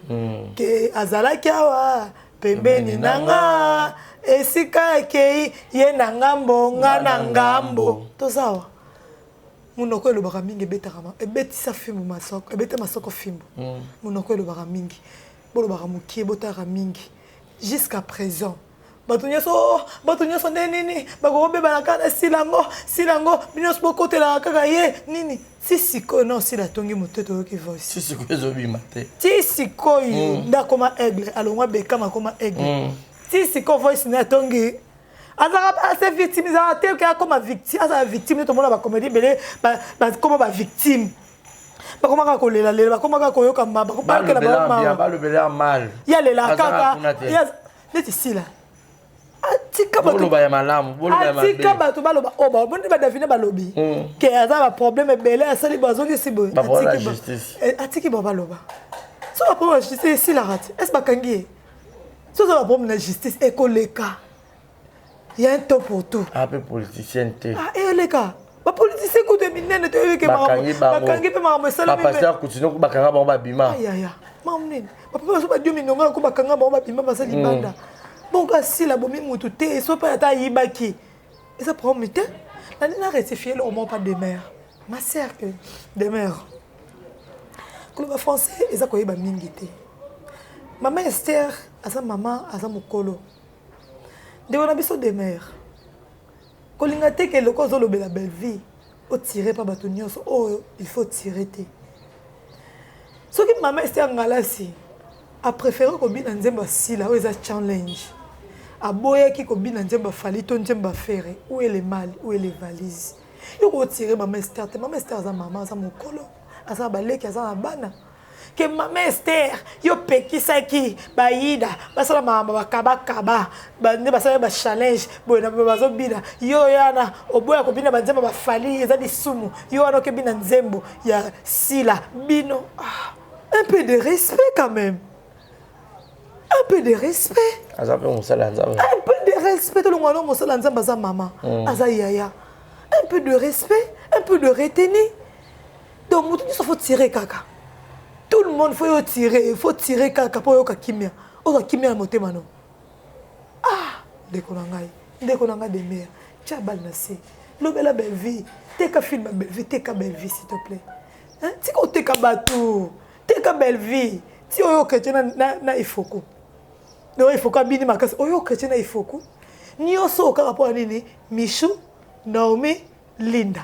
ke azalaki awa pembeni nanga esika ke ye na ngambo nga na ngambo tozawa munoko elobaka mingi ebetaka ebetisa filmu masoko ebete masoko filmu munoko elobaka mingi bolobaka mokie botaka mingi jusqu'à présent bato nyonso nde nini bakokobebana kaka na silango binyonso bokotelaka kaka ye nini ti sikoyo na osila atongi moto toyoki voice ti sikoyo ezobima te ti sikoyo nde akoma aigle alongwa bekama akoma aigle ti sikoyo voice nde atongi azalaka ase victime ezalaka te ke akoma victime azala victime nde tomona bacomédie ebele bakoma bavictime bakomaka kolelalela bakomaka koyoka balobela mal yalela kaka neti sila atika bato baloba oba bondi badavine balobi ke aza baproblème ebele asali bazongisi boye atiki bo baloba so baproblème ya justice esilaka te ese bakangi ye so oza baproblème na justice ekoleka ya un temps pour tout ape politicien te eleka bapoliticien kutu minene toyebike bakangi mpe makambo esalabakanga bango babima makambo nini bapaso badio minonga ko bakanga bango babima basali banda bon asila bomi mutu te so pa ata yibaki eza problème te na rectifier le moment pas de mer ma sœur que demeure. Quand le français, ils ont quoi mingité. Maman Esther, à sa maman, à sa mokolo. De on a besoin de mère. Quand l'ingate que le cause de la belle vie, au tirer par batonios, oh il faut tirer té. Ce que maman Esther ngalasi a préféré que bien nzemba sila, où est challenge. A boye qui que bien nzemba fali, ton nzemba faire, où est les mal, où est les valises. Il faut tirer maman Esther, maman Esther à sa maman, à sa mokolo, à sa balé, à sa bana. Que maman Esther, yo pekisaki baida basala mama bakaba bande basala ba challenge boyna bazo bina yo yana oboya ko bina banzemba bafali eza disumu yo wana ke bina nzembo ya sila bino un peu de respect quand même, un peu de respect, un peu de respect to longwa no sala nzamba za mama aza yaya, un peu de respect, un peu de retenue. Donc mutu il faut tirer kaka. Tout le monde faut tirer, il faut tirer kaka pour yoka kimia. Oka kimia motema no. Ah, ndeko nanga de mère. Tia bal na se. Lobela belle vie. Teka film belle vie, teka belle vie s'il te plaît. Hein? Tiko teka batou. Teka belle vie. Ti oyo chrétien na ifoko. No ifoko bini makasi. Oyo chrétien na ifoko. Ni oso ka rapport nini? Michou, Naomi, Linda.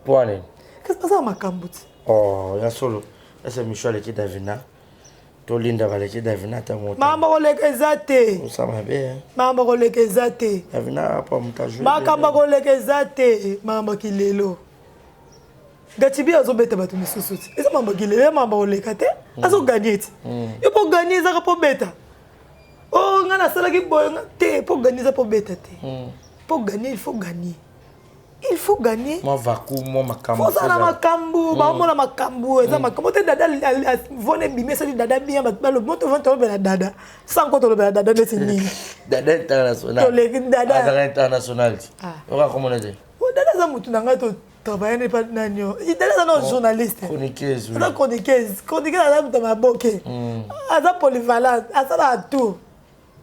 Poane. Qu'est-ce que ça makambuti? Oh, ya solo. C'est Michel qui Davina. To Linda va qui Davina ta monta. Mama olekezate. Ça va bien. Mama olekezate. Davina pas monta jouer. Makamba olekezate. Mama kilelo. Gatibi azobeta batu misusuti. Eza mama kilelo, mama olekate. Azo gagner. Yo pour gagner za pour beta. Oh ngana sala ki boy te pour gagner za pour beta te. Pour gagner il faut gagner. Il faut gagner. Moi vacu, moi makambu. Faut ça na makambu, ba mo na makambu, eza makambu te dada vone bimé ça dada bien ba le moto vont tomber la dada. Sans compte le dada de sini. Dada international. To le dada. Dada international. On va comment on dit? O dada za mutu nanga to travailler pas nanyo. Il dada za no journaliste. Chroniqueuse. Ça chroniqueuse. Chroniqueuse za mutu maboke. Aza polyvalent, aza la tout.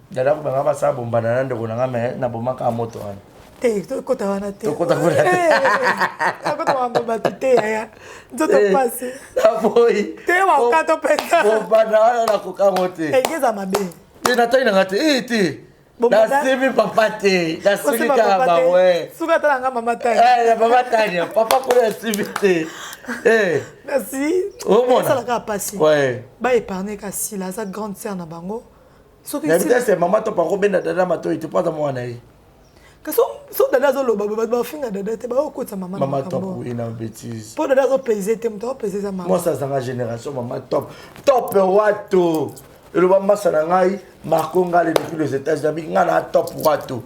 Dada ko banga ba sa bomba na ndeko nanga me na bomaka moto wana. Te, kota wana te. Kota wana te. Kota wana ba te ya. Nzoto passe. Na boy. Te wa kato pesa. Bomba na wana na kokamo te. Egeza mabe. Te na tai na ngate te. Na semi papa te. Na semi ka ba we. Suka tala nga mama tai. Na mama tai. Papa ko na semi te. Merci. Oh mon. Ça la ka passer. Ouais. Ba épargner ka si la sa grande sœur na bango. Mais c'est maman to pa ko benda dada mato ite pas mo na yi. So dada zo loba ba finga dada te ba okota mama na maman top oui na bêtise. Po dada zo peser te mto peser za mama. Moi ça la génération maman top. Top wato. Et le maman ça na ngai Marco ngale depuis les États-Unis ngana top wato.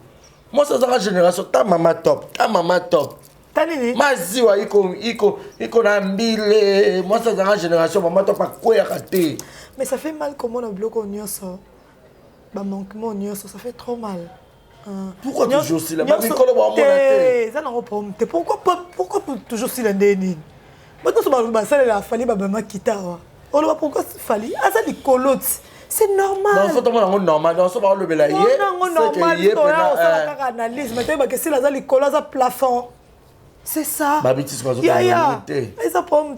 Moi ça la génération ta maman top. Ta maman top. Tanini. Maziwa iko na mbile. Moi ça la génération maman top quoi ya kate. Mais ça fait mal comment on a bloqué au nyoso. Ba manquement au nyoso, ça fait trop mal. Pourquoi toujours si la mamie colle ba monate? Ça n'a pas problème. Pourquoi toujours si la ndeni? Maintenant ba ça la fali ba mama kitawa. On va pourquoi fali? Ah ça dit colotte. C'est normal. Non, faut tomber normal. Non, ça va le belayer. Non, normal. On ça la analyse. Mais que si la li colotte à plafond. C'est ça. Ba bitis quoi ça? Ça problème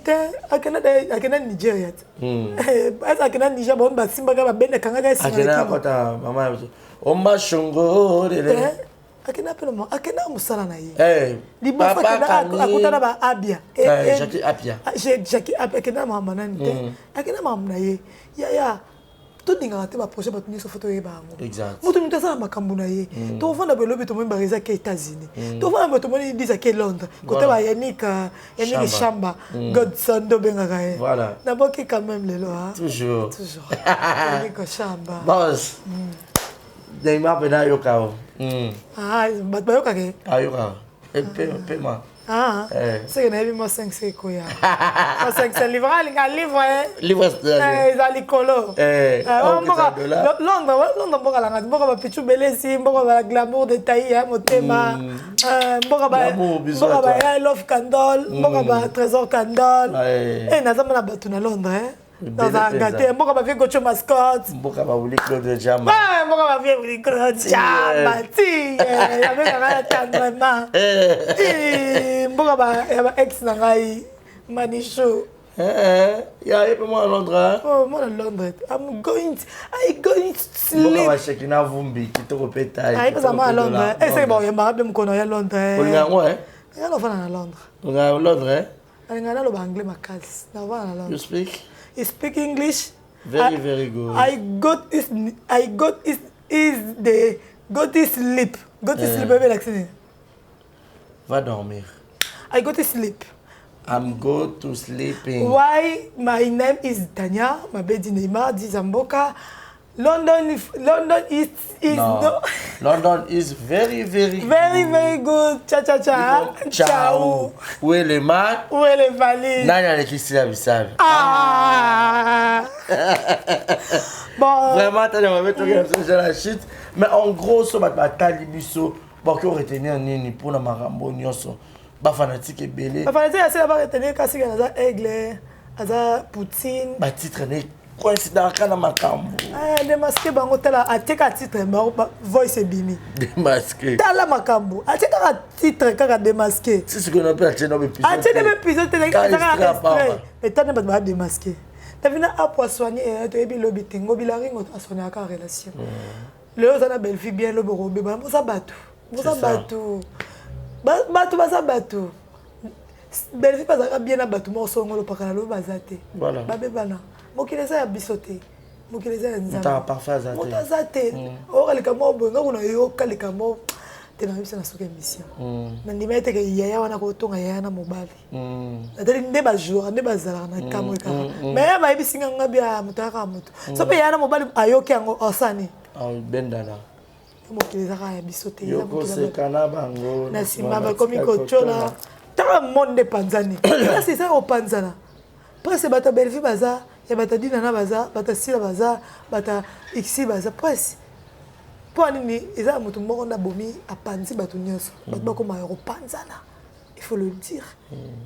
akena Nigeria. Akena Nigeria bon ba simba ba bene kanga ga simba. Akena kota mama. Oma shongo lele. Akena pelo akena musala na ye. Papa kani. Akutana ba abia. Jackie Apia. Jackie Apia akena mama nani te. Akena mama na ye. Ya. Tout dinga te ba projet ba tuni so photo ye ba ngo. Exact. Mutu mutasa makambu na ye. To vanda belobe to mba reza ke États-Unis. To vanda to moni disa ke Londres. Côté ba Yannick Chamba. Godson do benga ga ye. Voilà. Na boki quand même lelo ha. Toujours. Yannick Chamba. Boss. Neymar bena yokao. Bat ba yokake. Ayoka. Paiement. C'est que n'avez moi 5 c'est quoi? 5 c'est livre livre c'est colo. Londres boka la ngati boka ba pichu belesi boka ba glamour de taille motema boka ba love candle boka ba trésor candle nazama na batu na Londres Dans un gâté, moi, on va faire Gocho Mascotte. Mboka va vouloir Claude Jama. Ouais, moi, on va faire Claude Jama. Si, il y avait un tendrement. Moi, on va ex-nangai, Manichou. Yeah, et moi à Londres. Oh, moi à Londres. I'm going to sleep. Mboka va checker na vumbi, qui te répète. Ah, il à Londres. Eh, c'est bon, il m'a rappelé qu'on est à Londres. On est ouais. Il y a l'enfant à Londres. On est à Londres. Il y a l'enfant anglais ma casse. You speak? You speak English? Very good. I got this sleep. Got to sleep, baby, like Va dormir. I go to sleep. I'm go to sleeping. Why my name is Tanya, my baby Neymar, Zamboka. London is no. London is very good. Cha. Ciao. Où est le man? Où est le valide? Nani qui s'est avisé. Bon. Vraiment, t'as jamais vu la chute. Mais en gros, ce bataille biso, bon que retenir nini pour na marambo nyonso. Ba fanatique ebele. Ba fanatique assez là retenir kasi na aigle, aza Poutine. Ba titre ne coïncident kana makambo. Démasqué bango tala ateka titre voice bini. Démasqué. Tala makambo. Ateka titre kaka démasqué. C'est ce qu'on appelle atena épisode. Atena épisode tele kaka. Et tane ba démasqué. T'as vu na pour soigner to ebi lobi tingo bilaringo to soigner ka relation. Le ozana belle fille bien lobo robe ba mo sa batu. Mo sa batu. Ba sa batu. Belle fille pas bien na batu mo songo lo pakala lo bazate. Voilà. Ba bebana. Mokileza ya bisote. Mokileza ya nzambe. Muta parfait zate. Muta zate. O kalika mo bongo kuna yo kalika mo. Tena bisa na soka émission. Na ndima ete ke yaya wana ko tonga yaya na mobali. Natali nde ba jour, nde ba zala na kamwe kaka. Mais ba ebisinga ngabia mutaka mutu. So pe yaya na mobali ayoki yango osani. Bendana. Mokileza ya bisote. Yoko se kana bango. Na simba ba komi ko chola. Tara monde panzani. Là c'est ça au panzana. Presque bata belfi baza. Ya bata dina na baza, bata sila baza, bata ixi baza presse. Pour nini eza mutu moko na bomi apanzi batu nyonso. Batu bakoma yoro panzana. Il faut le dire.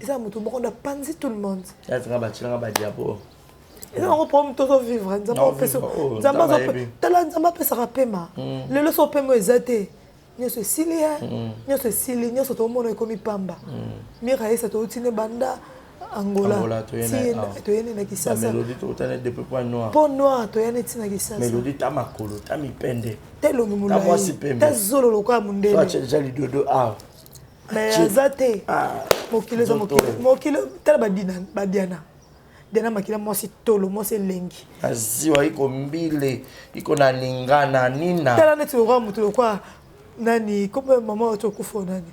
Eza mutu moko na panzi tout le monde. Ya tsanga batila ba diabo. Eza on problème to vivre, nzamba peso. Nzamba zo tala nzamba pesa rapema. Lelo so pemo ezate. Nyonso silia, nyonso sili, nyonso to mona ekomi pamba. Mira esa to utine banda Angola, to yene na kisasa. Mélodie to tane depuis point noir. Point noir to yene tina kisasa. Mélodie ta makolo, ta mipende. Telo mumula. Ta zolo lokwa mundele. Toi tu jali dodo ah. Mais azate. Mokile tala badiana. Dena makila mosi tolo, mosi lengi. Aziwa iko mbile, iko na lingana nina. Tala neti lokwa mutu lokwa nani, comme maman otokufo nani.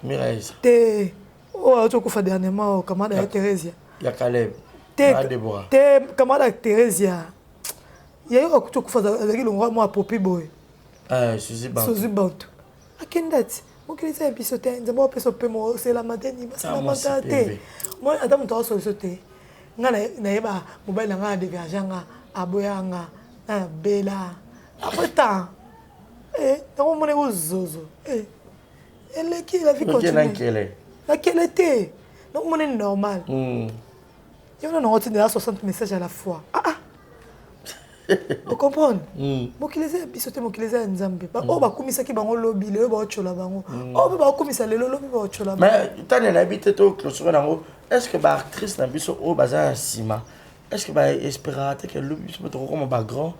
Miraise. Te oh, tu as fait dernièrement camarade avec Thérésia. Il y a Caleb. Te camarade avec Thérésia. Il y a eu un coup de fait avec le roi moi popi boy. Suzy Bantu. Suzy Bantu. À quelle date? Moi qui les ai épisodes, je m'en peux moi c'est la matinée, c'est la matinée. Moi attends mon temps sur sauter. Ngana na yeba mobile nga dégager nga aboyanga na bela. Après temps. Dans mon égo zozo. Elle est qui la vie continue. Laquelle était? Donc, on est normal. Il y a un 60 messages à la fois. Vous comprenez? Moi qui les ai bisoté, moi qui les ai nzambe. Oh, bah, comme ça qui va en lobby, le bah, chola bango. Oh, bah, comme ça le lobby va chola. Mais t'as une habitude au clôture dans est-ce que bah actrice n'a biso au bazar cima? Est-ce que bah espérate que le biso peut trop comme background?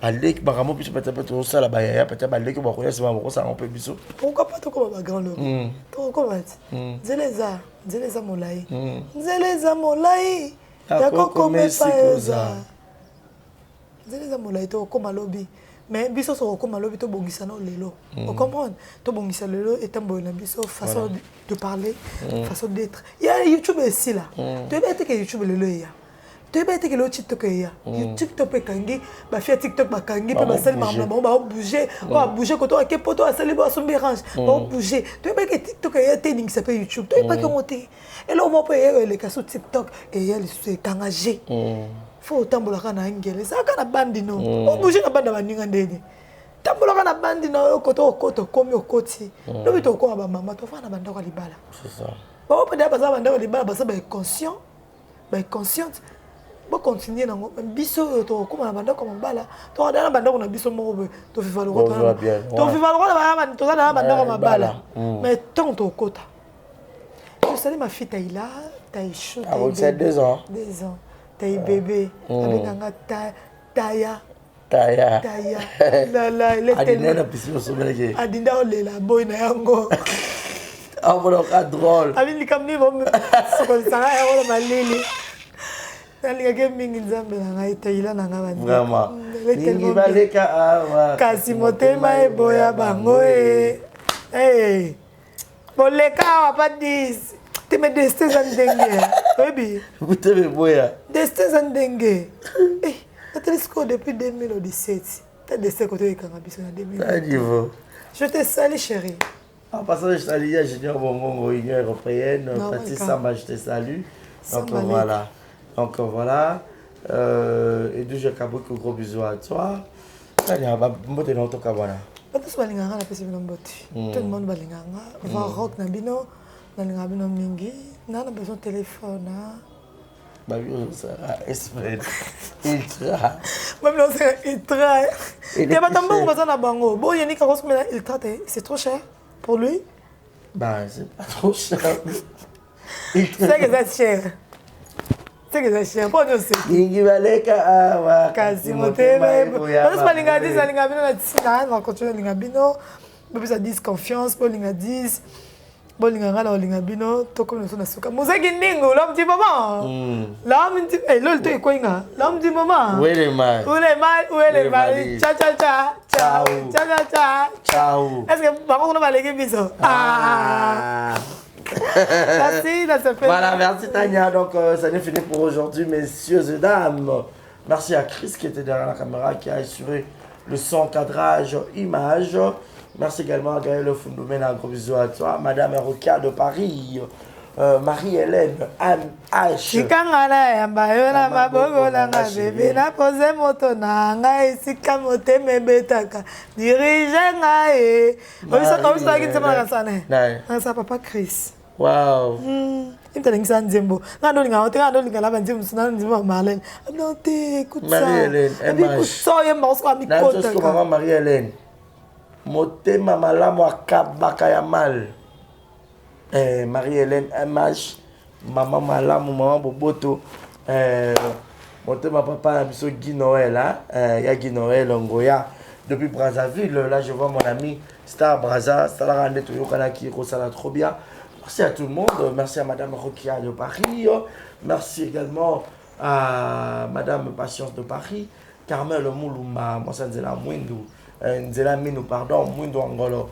Allez, baramo biso peut-être tout ça là bas peut-être allez que bah connaître ça on ça un peu biso. Pourquoi pas tout comme background lobby? Tout comment? Zeleza molai. Zeleza molai. Yako comme paeza. Zeleza molai to comme lobby. Mais biso so comme lobby to bongisa no lelo. Vous comprenez? To bongisa lelo et tambo na biso façon de parler, façon d'être. Il y a YouTube ici là. Tu veux être que YouTube lelo ya. Tu veux être que le TikTok ya. TikTok pe kangi, ba fi TikTok ba kangi pe ba sali marama ba bouger, ba bouger koto ke poto asali ba sombe range, ba bouger. Tu veux que TikTok ya training ça peut YouTube. Tu veux pas que monter. Et là on peut y le cas sur TikTok et il y a les engagé. Faut tambola kana ngele. Ça kana bandi no. On bouger na banda baninga ndeni. Tambola kana bandi no koto komi okoti. Lobi to ko ba mama to fa na banda ko libala. C'est ça. Ba peut dire ba za banda ko libala ba sa ba conscient. Ba consciente. pour continuer dans biso to comme na banda comme bala to na banda on a biso moko to fifa le roi to fifa le roi to na banda comme bala mais tant to kota je salue ma fille Taïla Taïchou ah oui c'est 2 ans Taï bébé avec nga Taya la elle est tellement adinda olela boy na yango ah bon drôle abi comme ni bon so ça ya wala malili nalingake mingi nzambe na ngai Taïla na nga bandi vraiment ningi baleka awa kasi motema eboya bango boleka awa pa 10 teme destin za ndenge oyebi butebe boya destin za ndenge natalisiko depuis 2017 ta destin koto ekanga biso na 2017 je te salue chérie. En passant, je salue Ingénieur Bongongo, Union Européenne, Patrice Samba, je te salue. Donc voilà. Et d'où je cabouille gros bisous à toi. Mbote na otoka bwana. Bato balinganga na pesi bino mboti. Tout le monde balinganga. Va rock na bino, na bino mingi. Na besoin de téléphone. Babi ça esprit ultra. Babi c'est ultra. Et batambo besoin na bango. Bon yeni ka kosme na ultra c'est trop cher pour lui. Bah c'est pas trop cher. C'est que c'est cher. C'est que c'est cher. Pas de c'est. Ningi baleka awa. Kasi motema. Parce que linga 10 linga bino na tsina va continuer linga bino. Babi ça 10 confiance pour linga 10. Bolinga ngala linga bino to comme na suka. Muzaki ndingo l'homme dit maman. L'homme dit l'ol to ikoinga. L'homme dit maman. Où est le mal? Où est le mal? Ciao ciao ciao. Ciao. Ciao ciao ciao. Ciao. Est-ce que maman on va aller biso? Merci, ça fait. Voilà, merci Tania. Donc ça n'est fini pour aujourd'hui, messieurs et dames. Merci à Chris qui était derrière la caméra, qui a assuré le son, cadrage, image. Merci également à Gaël Fundoumène, un gros bisou à toi. Madame Roca de Paris, Marie-Hélène, Anne H. Chikangana yamba yona mabogo nanga bébé na pose moto nanga isika moteme betaka dirige ngai. Obisa kintsema na sana. Na sa papa Chris. Wow. Imtalingisa nzembo. Ngando linga la banzembo sina nzembo malene. Abnante écoute ça. Marie-Hélène, écoute ça yamba osko mi kota. Na maman Marie-Hélène. Motema malamu akabaka ya mal. Marie-Hélène MH, maman malamu, maman boboto. Motema papa na biso Guy Noël, ya Guy Noël Ngoya depuis Brazzaville. Là je vois mon ami Star Brazza, Star Rande Toyokana qui resala trop bien. Merci à tout le monde, merci à Madame Rokia de Paris, merci également à Madame Patience de Paris, Carmel Mouluma, Monsanzela Mwindu. Nzela Minou, pardon, Mwindo Angolo,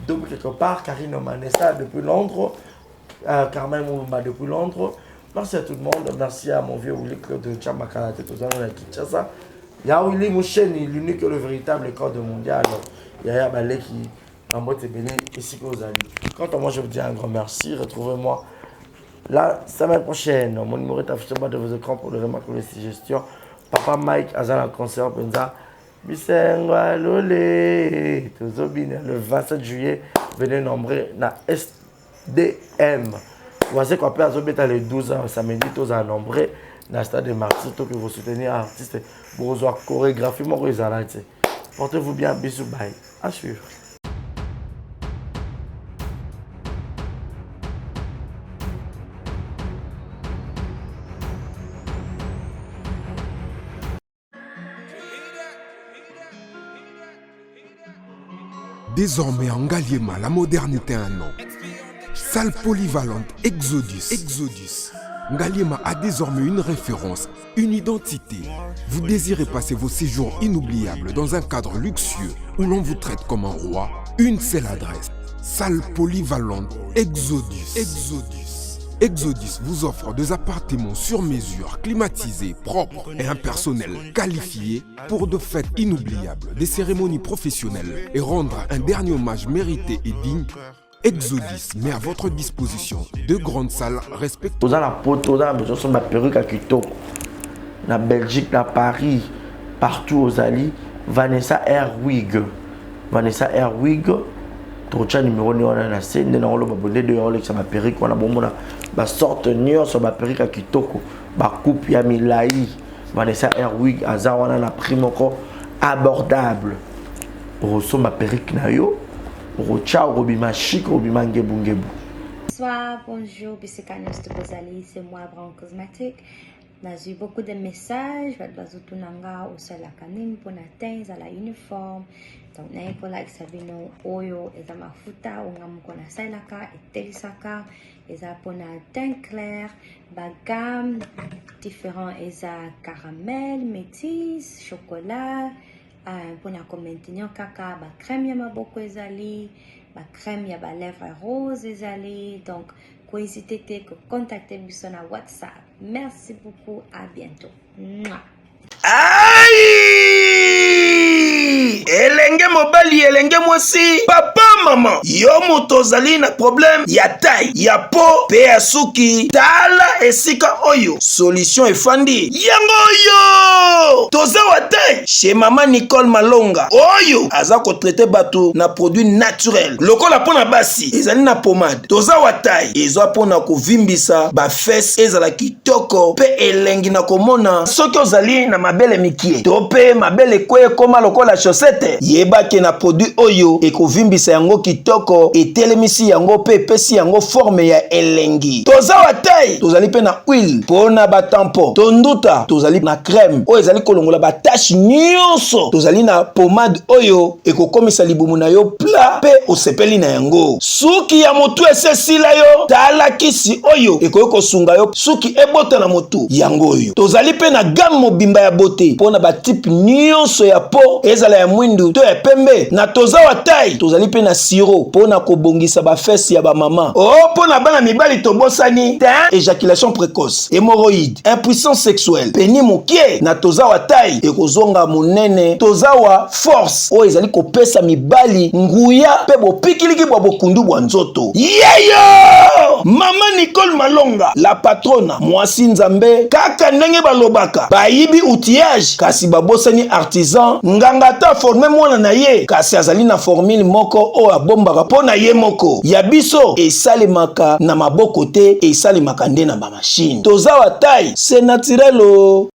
depuis quelque part, Karine Manessa depuis Londres, Carmen Moulumba depuis Londres. Merci à tout le monde, merci à mon vieux Willy Claude de Tchamakala, tout à Kinshasa. Il y a Willy Moucheni, l'unique et le véritable code mondial. Il y a Balé qui en mode belé ici aux amis. Quant à moi, je vous dis un grand merci. Retrouvez-moi la semaine prochaine. Mon numéro est affiché en bas de vos écrans pour les remarques ou les suggestions. Papa Mike, Azana concert, Benza. Bisengwa Lolé, le 27 juillet, venez nombrer na SDM. Voici qu'on peut à le 12 ans, samedi, tous à nombrer na stade de Marseille, que vous soutenez artistes, pour vous chorégraphie, mon portez-vous bien, bisous, bye, à suivre. Désormais en Ngaliema, la modernité a un nom. Salle polyvalente Exodus. Ngaliema a désormais une référence, une identité. Vous désirez passer vos séjours inoubliables dans un cadre luxueux où l'on vous traite comme un roi? Une seule adresse. Salle polyvalente Exodus. Exodus vous offre des appartements sur mesure, climatisés, propres et un personnel qualifié pour de fêtes inoubliables, des cérémonies professionnelles et rendre un dernier hommage mérité et digne. Exodus met à votre disposition deux grandes salles respectueuses. Dans la poto, dans la perruque à Kitoko, na Belgique, na Paris, partout aux alliés, Vanessa Airwig. Trocha numéro ni wana na scène na olo babonde de olo ça ma perruque wana bomona ba sorte nyonso ba perruque à Kitoko ba coupe ya milai Vanessa Airwig azawana na prix moko abordable. Rosoma perruque na yo, rocha robima chic robima ngebu ngebu. Bonsoir, bonjour, Bissekanos de Bozali, c'est moi, Brown Cosmétique. J'ai eu beaucoup de messages, je vais vous nanga au sol la canine pour atteindre à la uniforme. Donc, n'a pas like sabino oyo et à ma futa ou ngam kona sailaka et telisaka et à pour teint clair, bagam différents et à caramel, métis, chocolat, pour na maintenir kaka, ba crème yama beaucoup ezali, ba crème yaba lèvres rose ezali. Donc, n'hésitez pas à contacter sur WhatsApp. Merci beaucoup, à bientôt. Mouah. Aïe! Elenge mobali, elenge mwasi, papa mama, yo moto ozali na problème ya taille, ya po, pe ya suki, tala esika oyo, solution efandi, yango oyo! Toza wa taille, chez mama Nicole Malonga, oyo, aza ko traiter bato na produit naturel, lokola pona basi, ezali na pomade, toza wa taille, ezwa pona kovimbisa, ba fesse ezala kitoko, pe elengi na komona, soki ozali na mabele mikie, tope mabele kwe koma lokola chaussette, yebake na produit oyo, ekovimbisa yango kitoko, etelemisi yango pe pesi yango forme ya elengi. Toza wa taille, tozali pe na huile, pona ba tampon, tonduta, tozali na crème, oyo ezali kolongola ba tache nyonso, tozali na pomade oyo, ekokomisa libumu na yo pla, pe osepeli na yango. Suki ya motu esesila yo, tala kisi oyo, ekoyoko sunga yo, suki ebota na motu, yango oyo. Tozali pe na gamme mobimba ya beauté, pona ba type nyonso ya po, ezala ya mwindu, to ya pembe, na toza wa taille, tozali pe na siro, pona kobongisa ba fesse ya ba mama. Oh, pona bana mibali tobosani, éjaculation précoce, hémorroïde, impuissance sexuelle, peni mokie, na toza wa taille, ekozonga monene, toza wa force, o ezali kopesa mibali, nguya, pe bopikiliki bwa bokundu bwa nzoto. Yeyo! Mama Nicole Malonga, la patrona, mwasi nzambe, kaka ndenge balobaka, bayibi outillage, kasi babosani artisan, nganga ta forme mwana na ye, kasi azali na formule moko o abombaka po na ye moko. Ya biso, esalemaka na maboko te, esalemaka nde na ba machine. Toza wa taille, c'est naturel o.